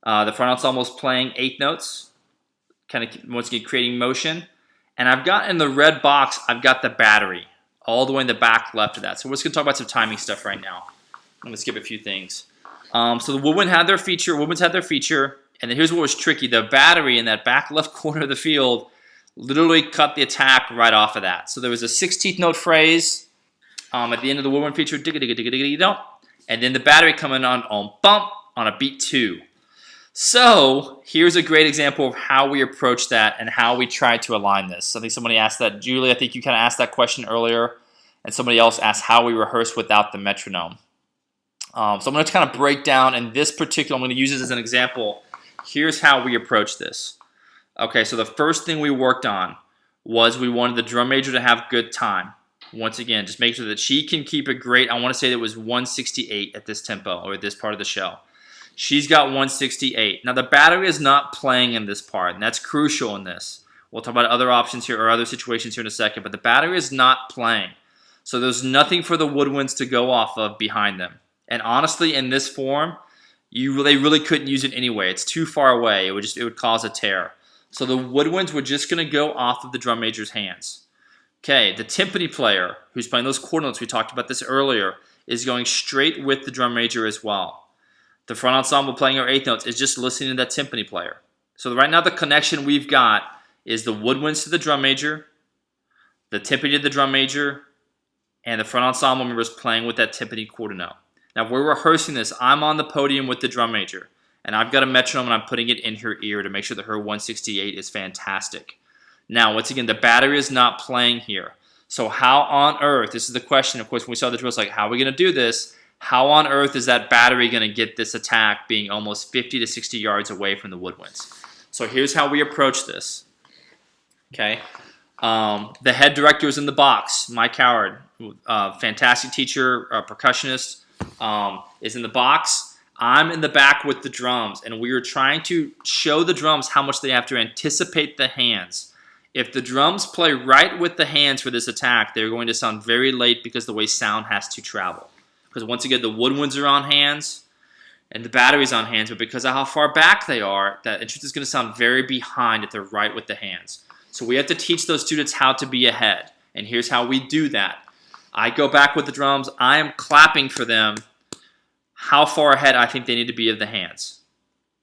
The front ensemble is playing 8 notes, kind of once again creating motion. And I've got in the red box, I've got the battery all the way in the back left of that. So we're just going to talk about some timing stuff right now. I'm going to skip a few things. So the woodwind had their feature. Woodwinds had their feature. And then here's what was tricky. The battery in that back left corner of the field literally cut the attack right off of that. So there was a 16th note phrase at the end of the woodwind feature, digga-digga-digga-digga-digga-dump, and then the battery coming on bump on a beat 2. So here's a great example of how we approach that and how we try to align this. I think somebody asked that. Julie, I think you kind of asked that question earlier, and somebody else asked how we rehearse without the metronome. So I'm going to kind of break down in this particular, I'm going to use this as an example. Here's how we approach this. Okay, so the first thing we worked on was we wanted the drum major to have good time. Once again, just make sure that she can keep it great. I want to say that it was 168 at this tempo or this part of the show. She's got 168. Now the battery is not playing in this part, and that's crucial in this. We'll talk about other options here or other situations here in a second, but the battery is not playing. So there's nothing for the woodwinds to go off of behind them. And honestly, in this form, they really couldn't use it anyway. It's too far away. It would cause a tear. So the woodwinds were just going to go off of the drum major's hands. Okay, the timpani player, who's playing those quarter notes, we talked about this earlier, is going straight with the drum major as well. The front ensemble playing our 8th notes is just listening to that timpani player. So right now the connection we've got is the woodwinds to the drum major, the timpani to the drum major, and the front ensemble members playing with that timpani quarter note. Now, if we're rehearsing this, I'm on the podium with the drum major, and I've got a metronome, and I'm putting it in her ear to make sure that her 168 is fantastic. Now, once again, the battery is not playing here. So how on earth, this is the question, of course, when we saw the drill, it's like, how are we going to do this? How on earth is that battery going to get this attack being almost 50 to 60 yards away from the woodwinds? So here's how we approach this. Okay. The head director is in the box, Mike Howard, fantastic teacher, percussionist, is in the box. I'm in the back with the drums, and we are trying to show the drums how much they have to anticipate the hands. If the drums play right with the hands for this attack, they're going to sound very late because the way sound has to travel. Because once again, the woodwinds are on hands, and the battery's on hands, but because of how far back they are, that instrument is going to sound very behind if they're right with the hands. So we have to teach those students how to be ahead, and here's how we do that. I go back with the drums. I am clapping for them how far ahead I think they need to be of the hands.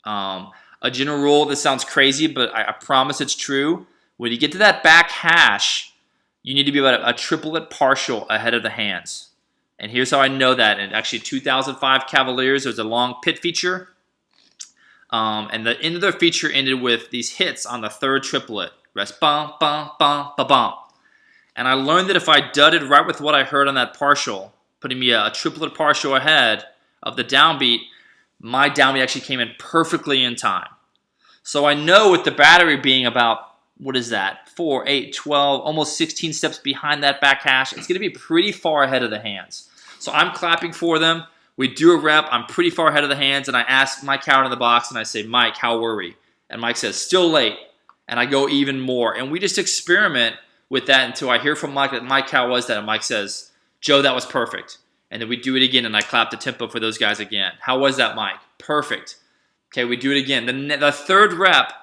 A general rule, this sounds crazy, but I promise it's true. When you get to that back hash, you need to be about a triplet partial ahead of the hands. And here's how I know that. In actually 2005 Cavaliers, there's a long pit feature. And the end of their feature ended with these hits on the third triplet. Rest, bum, bum, bum, bum, bum. And I learned that if I dudded right with what I heard on that partial, putting me a triplet partial ahead of the downbeat, my downbeat actually came in perfectly in time. So I know with the battery being about, what is that, 4, 8, 12, almost 16 steps behind that back hash, it's going to be pretty far ahead of the hands. So I'm clapping for them. We do a rep. I'm pretty far ahead of the hands, and I ask Mike Howard in the box, and I say, Mike, how were we? And Mike says, still late. And I go even more. And we just experiment with that until I hear from Mike that, Mike, how was that? And Mike says, Joe, that was perfect. And then we do it again, and I clap the tempo for those guys again. How was that, Mike? Perfect. Okay, we do it again. The third rep,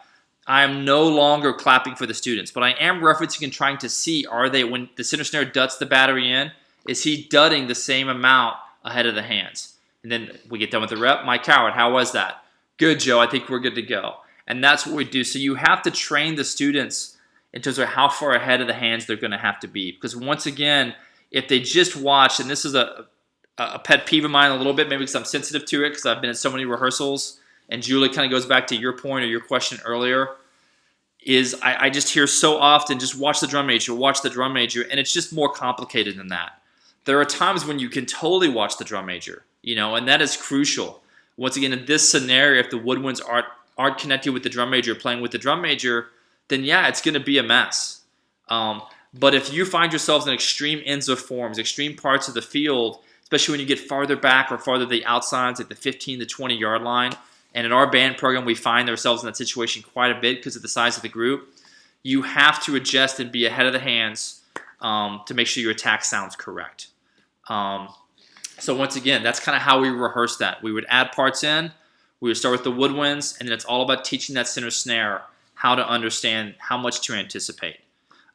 I am no longer clapping for the students, but I am referencing and trying to see, are they, when the center snare duds the battery in, is he dudding the same amount ahead of the hands? And then we get done with the rep. Mike Howard, how was that? Good, Joe. I think we're good to go. And that's what we do. So you have to train the students in terms of how far ahead of the hands they're going to have to be. Because once again, if they just watch, and this is a pet peeve of mine a little bit, maybe because I'm sensitive to it because I've been at so many rehearsals, and Julie kind of goes back to your point or your question earlier, is I just hear so often, just watch the drum major, and it's just more complicated than that. There are times when you can totally watch the drum major, and that is crucial. Once again, in this scenario, if the woodwinds aren't connected with the drum major, playing with the drum major, then yeah, it's going to be a mess. But if you find yourselves in extreme ends of forms, extreme parts of the field, especially when you get farther back or farther to the outsides, like the 15 to 20 yard line, and in our band program, we find ourselves in that situation quite a bit because of the size of the group, you have to adjust and be ahead of the hands to make sure your attack sounds correct. So once again, that's kind of how we rehearse that. We would add parts in, we would start with the woodwinds, and then it's all about teaching that center snare how to understand how much to anticipate.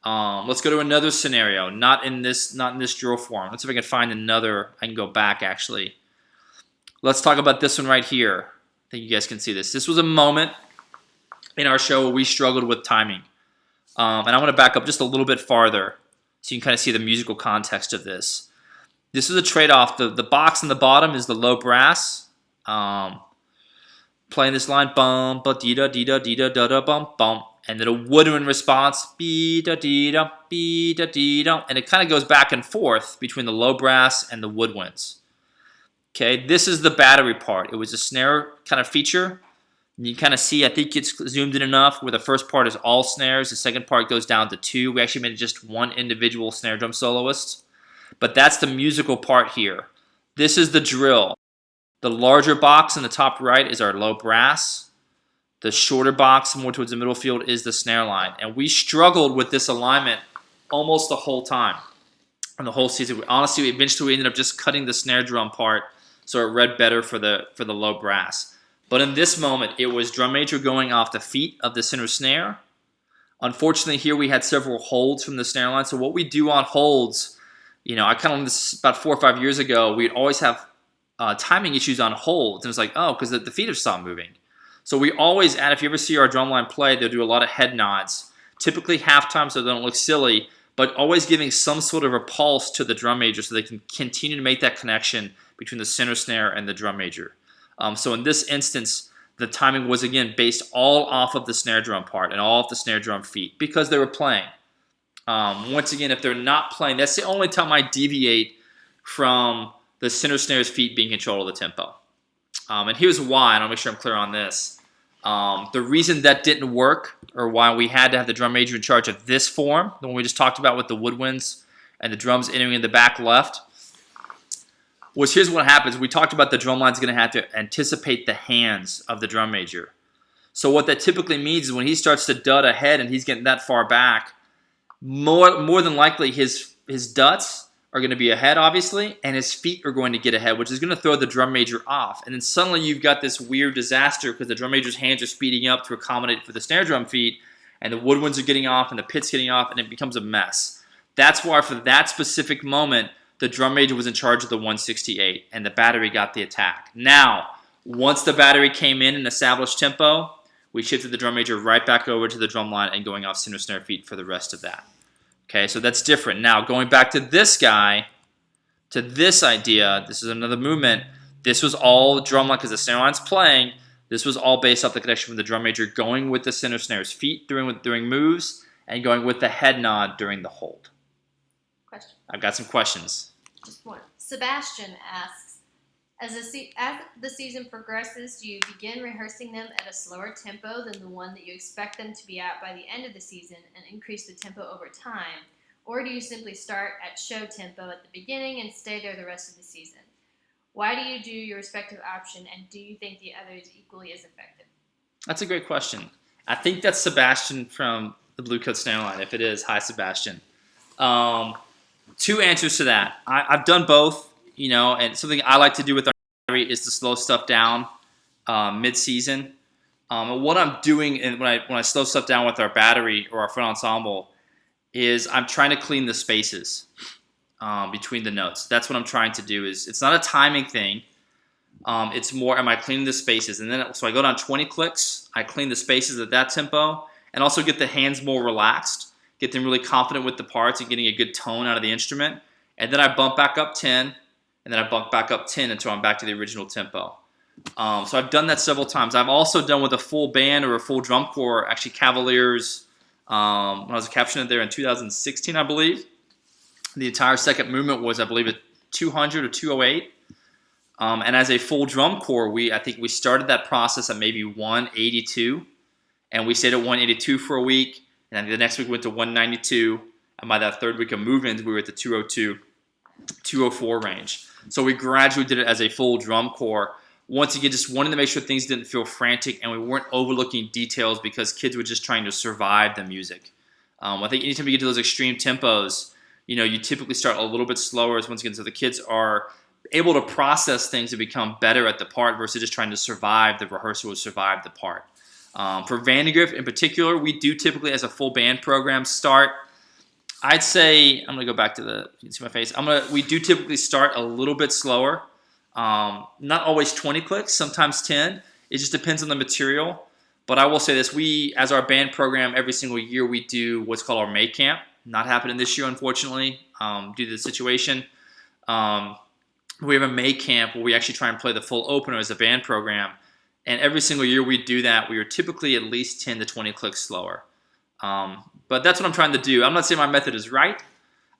Let's go to another scenario, not in this drill form. Let's see if I can find another. I can go back actually. Let's talk about this one right here. I think you guys can see this. This was a moment in our show where we struggled with timing. And I'm going to back up just a little bit farther so you can kind of see the musical context of this. This is a trade-off. The box in the bottom is the low brass. Playing this line, bum, ba dee da dee da dee da da da bum bum. And then a woodwind response, be da dee da, be da dee da. And it kind of goes back and forth between the low brass and the woodwinds. Okay, this is the battery part. It was a snare kind of feature. You kind of see, I think it's zoomed in enough where the first part is all snares. The second part goes down to 2. We actually made just one individual snare drum soloist. But that's the musical part here. This is the drill. The larger box in the top right is our low brass. The shorter box, more towards the middle field, is the snare line. And we struggled with this alignment almost the whole time. And the whole season. Honestly, eventually we ended up just cutting the snare drum part so it read better for the low brass. But in this moment, it was drum major going off the feet of the center snare. Unfortunately, here we had several holds from the snare line. So what we do on holds, I kind of learned this about 4 or 5 years ago. We'd always have timing issues on holds. And it's like, oh, because the feet have stopped moving. So we always add, if you ever see our drum line play, they'll do a lot of head nods. Typically halftime so they don't look silly, but always giving some sort of a pulse to the drum major so they can continue to make that connection between the center snare and the drum major. So in this instance, the timing was, again, based all off of the snare drum part and all off the snare drum feet because they were playing. Once again, if they're not playing, that's the only time I deviate from the center snare's feet being control of the tempo. And here's why, and I'll make sure I'm clear on this. The reason that didn't work, or why we had to have the drum major in charge of this form, the one we just talked about with the woodwinds and the drums entering in the back left, was here's what happens. We talked about the drum line's going to have to anticipate the hands of the drum major. So what that typically means is when he starts to dud ahead and he's getting that far back, more than likely his duts are going to be ahead, obviously, and his feet are going to get ahead, which is going to throw the drum major off. And then suddenly you've got this weird disaster because the drum major's hands are speeding up to accommodate for the snare drum feet, and the woodwinds are getting off, and the pit's getting off, and it becomes a mess. That's why for that specific moment, the drum major was in charge of the 168, and the battery got the attack. Now, once the battery came in and established tempo, we shifted the drum major right back over to the drum line and going off center snare feet for the rest of that. Okay, so that's different. Now, going back to this guy, to this idea, this is another movement. This was all drum line because the snare line's playing. This was all based off the connection from the drum major going with the center snare's feet during moves and going with the head nod during the hold. Question. I've got some questions. Just one. Sebastian asks, as the season progresses, do you begin rehearsing them at a slower tempo than the one that you expect them to be at by the end of the season and increase the tempo over time? Or do you simply start at show tempo at the beginning and stay there the rest of the season? Why do you do your respective option, and do you think the other is equally as effective? That's a great question. I think that's Sebastian from the Bluecoats snare line. If it is, hi, Sebastian. Two answers to that. I've done both. And something I like to do with our battery is to slow stuff down mid-season. And what I'm doing when I slow stuff down with our battery or our front ensemble is I'm trying to clean the spaces between the notes. That's what I'm trying to do. It's not a timing thing. It's more, am I cleaning the spaces? And then so I go down 20 clicks. I clean the spaces at that tempo and also get the hands more relaxed, get them really confident with the parts and getting a good tone out of the instrument. And then I bump back up 10. And then I bump back up 10 until I'm back to the original tempo. So I've done that several times. I've also done with a full band or a full drum corps, actually Cavaliers, when I was a captioner there in 2016, I believe. The entire second movement was, I believe, at 200 or 208. And as a full drum corps, I think we started that process at maybe 182. And we stayed at 182 for a week. And then the next week we went to 192. And by that third week of move-ins, we were at the 202, 204 range. So we gradually did it as a full drum corps. Once again, just wanted to make sure things didn't feel frantic and we weren't overlooking details because kids were just trying to survive the music. I think anytime you get to those extreme tempos, you typically start a little bit slower once again so the kids are able to process things and become better at the part versus just trying to survive the rehearsal or survive the part. For Vandegrift in particular, we do typically as a full band program start, I'd say, I'm going to go back to you can see my face. We do typically start a little bit slower. Not always 20 clicks, sometimes 10. It just depends on the material. But I will say this, as our band program, every single year we do what's called our May Camp. Not happening this year, unfortunately, due to the situation. We have a May Camp where we actually try and play the full opener as a band program. And every single year we do that, we are typically at least 10 to 20 clicks slower. But that's what I'm trying to do. I'm not saying my method is right.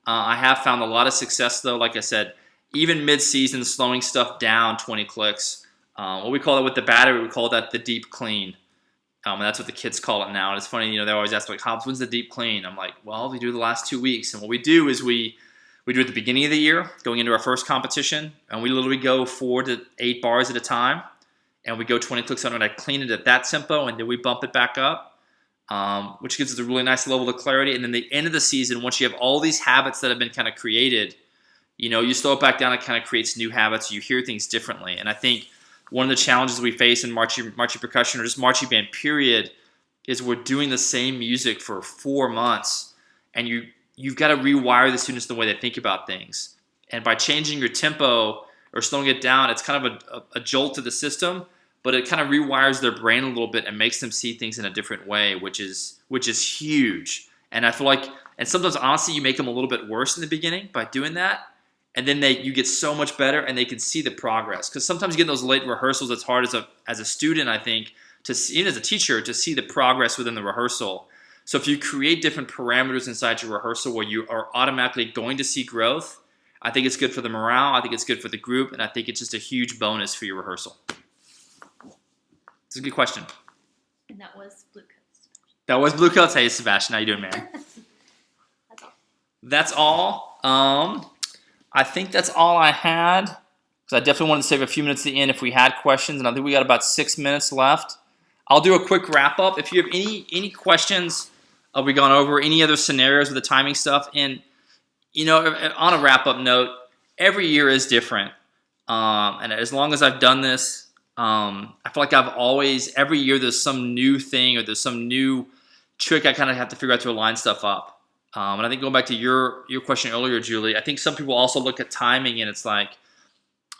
I have found a lot of success, though. Like I said, even mid-season, slowing stuff down 20 clicks. What we call it with the battery, we call that the deep clean. And that's what the kids call it now. And it's funny, they always ask, like, Hobbs, when's the deep clean? I'm like, well, we do the last 2 weeks. And what we do is we do it at the beginning of the year, going into our first competition. And we literally go 4 to 8 bars at a time. And we go 20 clicks on it. I clean it at that tempo, and then we bump it back up. Which gives us a really nice level of clarity. And then the end of the season, once you have all these habits that have been kind of created, you slow it back down, it kind of creates new habits. You hear things differently. And I think one of the challenges we face in marching percussion or just marching band period is we're doing the same music for 4 months. And you've got to rewire the students the way they think about things. And by changing your tempo or slowing it down, it's kind of a jolt to the system. But it kind of rewires their brain a little bit and makes them see things in a different way, which is huge. And I feel like, and sometimes honestly, you make them a little bit worse in the beginning by doing that, and then you get so much better, and they can see the progress. Because sometimes you get those late rehearsals. It's hard as a student, I think, to see, and as a teacher, to see the progress within the rehearsal. So if you create different parameters inside your rehearsal where you are automatically going to see growth, I think it's good for the morale. I think it's good for the group, and I think it's just a huge bonus for your rehearsal. It's a good question. And that was Bluecoats. That was Bluecoats. Hey, Sebastian, how you doing, man? That's all. I think that's all I had. Because I definitely wanted to save a few minutes at the end if we had questions, and I think we got about 6 minutes left. I'll do a quick wrap up. If you have any questions, we gone over any other scenarios with the timing stuff, and On a wrap-up note, every year is different. And as long as I've done this, I feel like every year there's some new thing or there's some new trick I kind of have to figure out to align stuff up. And I think going back to your question earlier, Julie, I think some people also look at timing and it's like,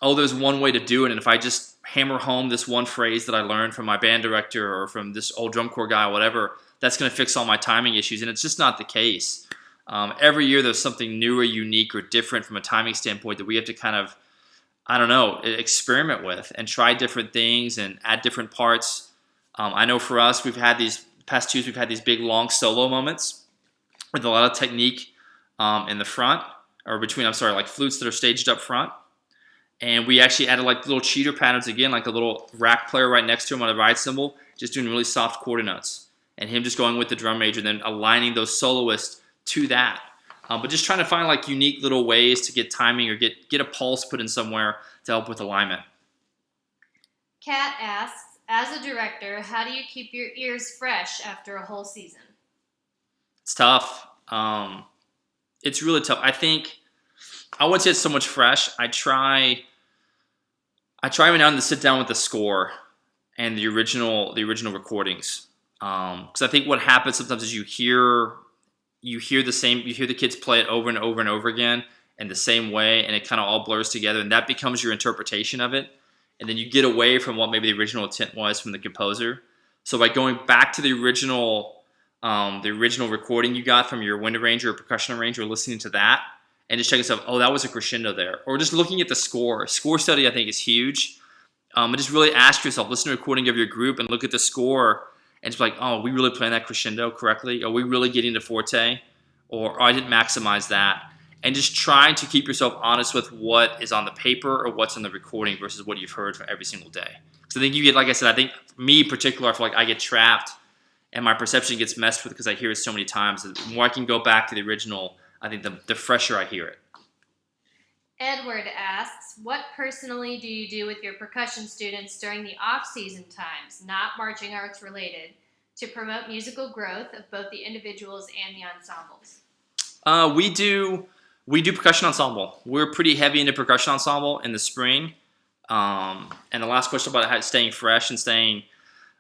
oh, there's one way to do it. And if I just hammer home this one phrase that I learned from my band director or from this old drum corps guy or whatever, that's going to fix all my timing issues. And it's just not the case. Every year there's something new or unique or different from a timing standpoint that we have to kind of, I don't know, experiment with and try different things and add different parts. I know for us, we've had these big long solo moments with a lot of technique in the front or between, like flutes that are staged up front. And we actually added like little cheater patterns again, like a little rack player right next to him on a ride cymbal, just doing really soft quarter notes. And him just going with the drum major, then aligning those soloists to that. But just trying to find like unique little ways to get timing or get a pulse put in somewhere to help with alignment. Kat asks, as a director, how do you keep your ears fresh after a whole season? It's tough. It's really tough. I wouldn't say it's so much fresh. I try every now and then to sit down with the score and the original recordings. Because I think what happens sometimes is you hear the kids play it over and over and over again in the same way, and it kind of all blurs together, and that becomes your interpretation of it. And then you get away from what maybe the original intent was from the composer. So by going back to the original recording you got from your wind arranger or percussion arranger, listening to that, and just checking yourself, oh, that was a crescendo there. Or just looking at the score. Score study, I think, is huge. And just really ask yourself, listen to a recording of your group and look at the score, and it's like, oh, are we really playing that crescendo correctly? Are we really getting the forte? Or oh, I didn't maximize that. And just trying to keep yourself honest with what is on the paper or what's on the recording versus what you've heard from every single day. So I think you get, like I said, I think me in particular, I feel like I get trapped and my perception gets messed with because I hear it so many times. The more I can go back to the original, I think the fresher I hear it. Edward asks, what personally do you do with your percussion students during the off-season times, not marching arts related, to promote musical growth of both the individuals and the ensembles? We do percussion ensemble. We're pretty heavy into percussion ensemble in the spring. And the last question about staying fresh and staying,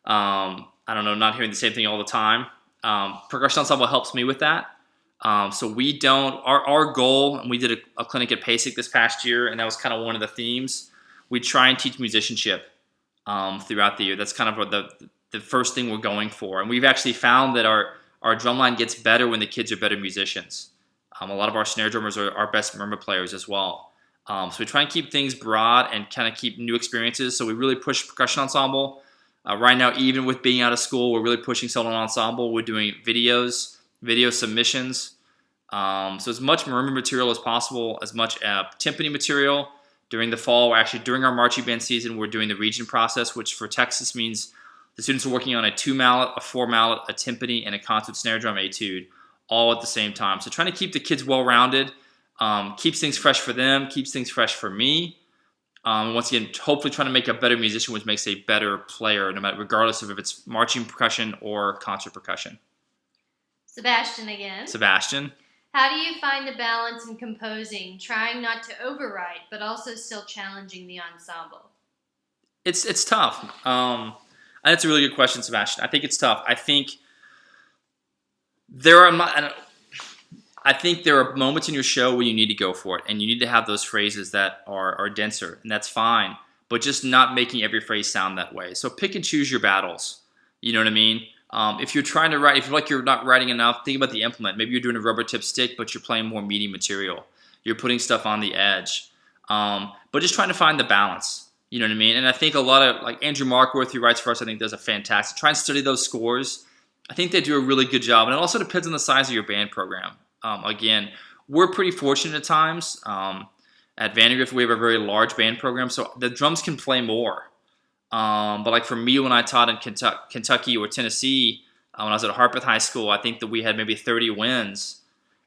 not hearing the same thing all the time. Percussion ensemble helps me with that. So we don't, our goal, and we did a clinic at PASIC this past year, and that was kind of one of the themes. We try and teach musicianship throughout the year. That's kind of the first thing we're going for. And we've actually found that our drumline gets better when the kids are better musicians. A lot of our snare drummers are our best marimba players as well. So we try and keep things broad and kind of keep new experiences. So we really push percussion ensemble. Right now, even with being out of school, we're really pushing solo and ensemble. We're doing video submissions. So as much marimba material as possible, as much timpani material. During the fall, during our marching band season, we're doing the region process, which for Texas means the students are working on a 2-mallet, a 4-mallet, a timpani, and a concert snare drum etude, all at the same time. So trying to keep the kids well-rounded, keeps things fresh for them, keeps things fresh for me. Once again, hopefully trying to make a better musician, which makes a better player, regardless of if it's marching percussion or concert percussion. Sebastian again. Sebastian. How do you find the balance in composing, trying not to overwrite, but also still challenging the ensemble? It's tough. That's a really good question, Sebastian. I think it's tough. I think there are moments in your show where you need to go for it, and you need to have those phrases that are denser, and that's fine. But just not making every phrase sound that way. So pick and choose your battles. You know what I mean? If you're trying to write, if you feel like you're not writing enough, think about the implement. Maybe you're doing a rubber tip stick, but you're playing more meaty material. You're putting stuff on the edge. But just trying to find the balance. You know what I mean? And I think a lot of, like Andrew Markworth, who writes for us, I think does a fantastic. Try and study those scores. I think they do a really good job. And it also depends on the size of your band program. Again, we're pretty fortunate at times. At Vandegrift, we have a very large band program, so the drums can play more. But like for me, when I taught in Kentucky or Tennessee, when I was at Harpeth High School, I think that we had maybe 30 wins,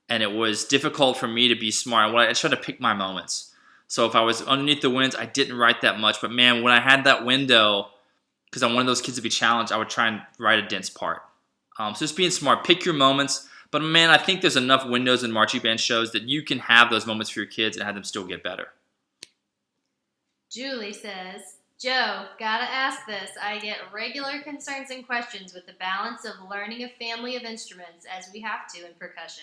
and it was difficult for me to be smart. I tried to pick my moments. So if I was underneath the winds, I didn't write that much. But man, when I had that window, because I'm one of those kids to be challenged, I would try and write a dense part. So just being smart, pick your moments, But man, I think there's enough windows in marching band shows that you can have those moments for your kids and have them still get better. Julie says, Joe, gotta ask this. I get regular concerns and questions with the balance of learning a family of instruments, as we have to in percussion,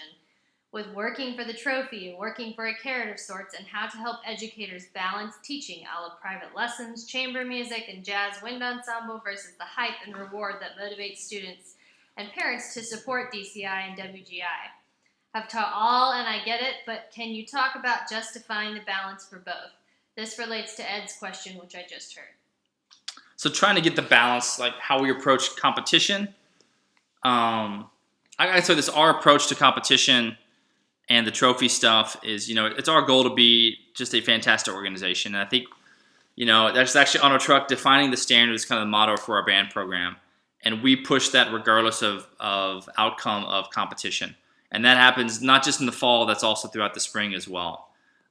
with working for the trophy and working for a carrot of sorts, and how to help educators balance teaching a la private lessons, chamber music, and jazz wind ensemble versus the hype and reward that motivates students and parents to support DCI and WGI. I've taught all and I get it, but can you talk about justifying the balance for both? This relates to Ed's question, which I just heard. So trying to get the balance, like how we approach competition. I gotta say this, our approach to competition and the trophy stuff is, it's our goal to be just a fantastic organization. And I think, that's actually on our truck, defining the standard is kind of the motto for our band program. And we push that regardless of outcome of competition. And that happens not just in the fall, that's also throughout the spring as well.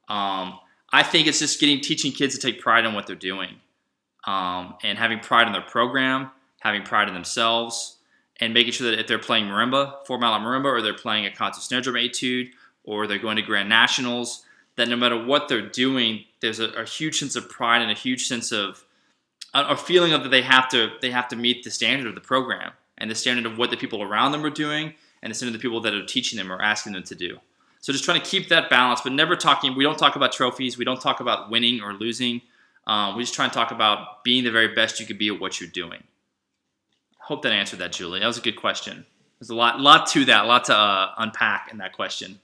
I think it's just teaching kids to take pride in what they're doing, and having pride in their program, having pride in themselves, and making sure that if they're playing marimba, 4-mile marimba, or they're playing a concert snare drum etude, or they're going to Grand Nationals, that no matter what they're doing, there's a huge sense of pride and a huge sense of a feeling of that they have to meet the standard of the program and the standard of what the people around them are doing and the standard of the people that are teaching them or asking them to do. So just trying to keep that balance, but we don't talk about trophies. We don't talk about winning or losing. We just try and talk about being the very best you could be at what you're doing. Hope that answered that, Julie. That was a good question. There's a lot to that, a lot to unpack in that question.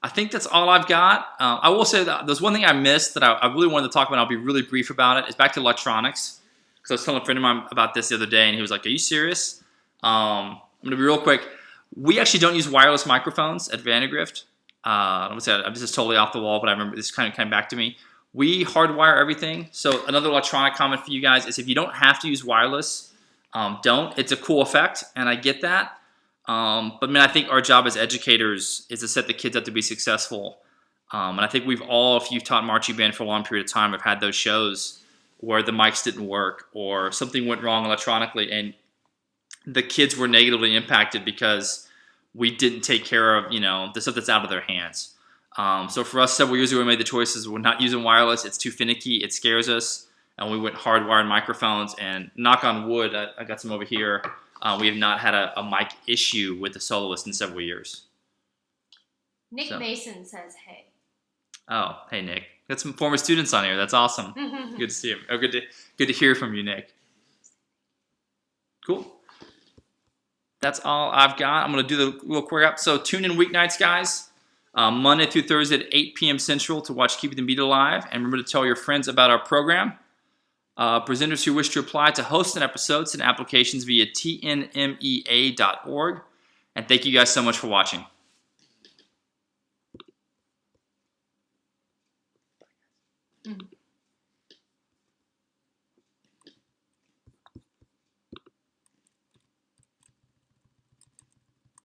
I think that's all I've got. I will say that there's one thing I missed that I really wanted to talk about. I'll be really brief about it. It's back to electronics. Because I was telling a friend of mine about this the other day, and he was like, "Are you serious?" I'm going to be real quick. We actually don't use wireless microphones at Vandegrift. I'm just totally off the wall, but I remember this kind of came back to me. We hardwire everything. So another electronic comment for you guys is if you don't have to use wireless, don't. It's a cool effect, and I get that. But I think our job as educators is to set the kids up to be successful. And I think if you've taught marching band for a long period of time, have had those shows where the mics didn't work or something went wrong electronically, and the kids were negatively impacted because we didn't take care of, the stuff that's out of their hands. So for us, several years ago, we made the choices. We're not using wireless. It's too finicky. It scares us. And we went hardwired microphones. And knock on wood, I got some over here. We have not had a mic issue with the soloist in several years. Nick Mason says, hey. Oh, hey, Nick. Got some former students on here. That's awesome. Good to see him. Oh, good to hear from you, Nick. Cool. That's all I've got. I'm going to do the real quick up. So tune in weeknights, guys. Monday through Thursday at 8 p.m. Central to watch Keeping the Beat Alive. And remember to tell your friends about our program. Presenters who wish to apply to host an episode send applications via tnmea.org. And thank you guys so much for watching. Mm-hmm.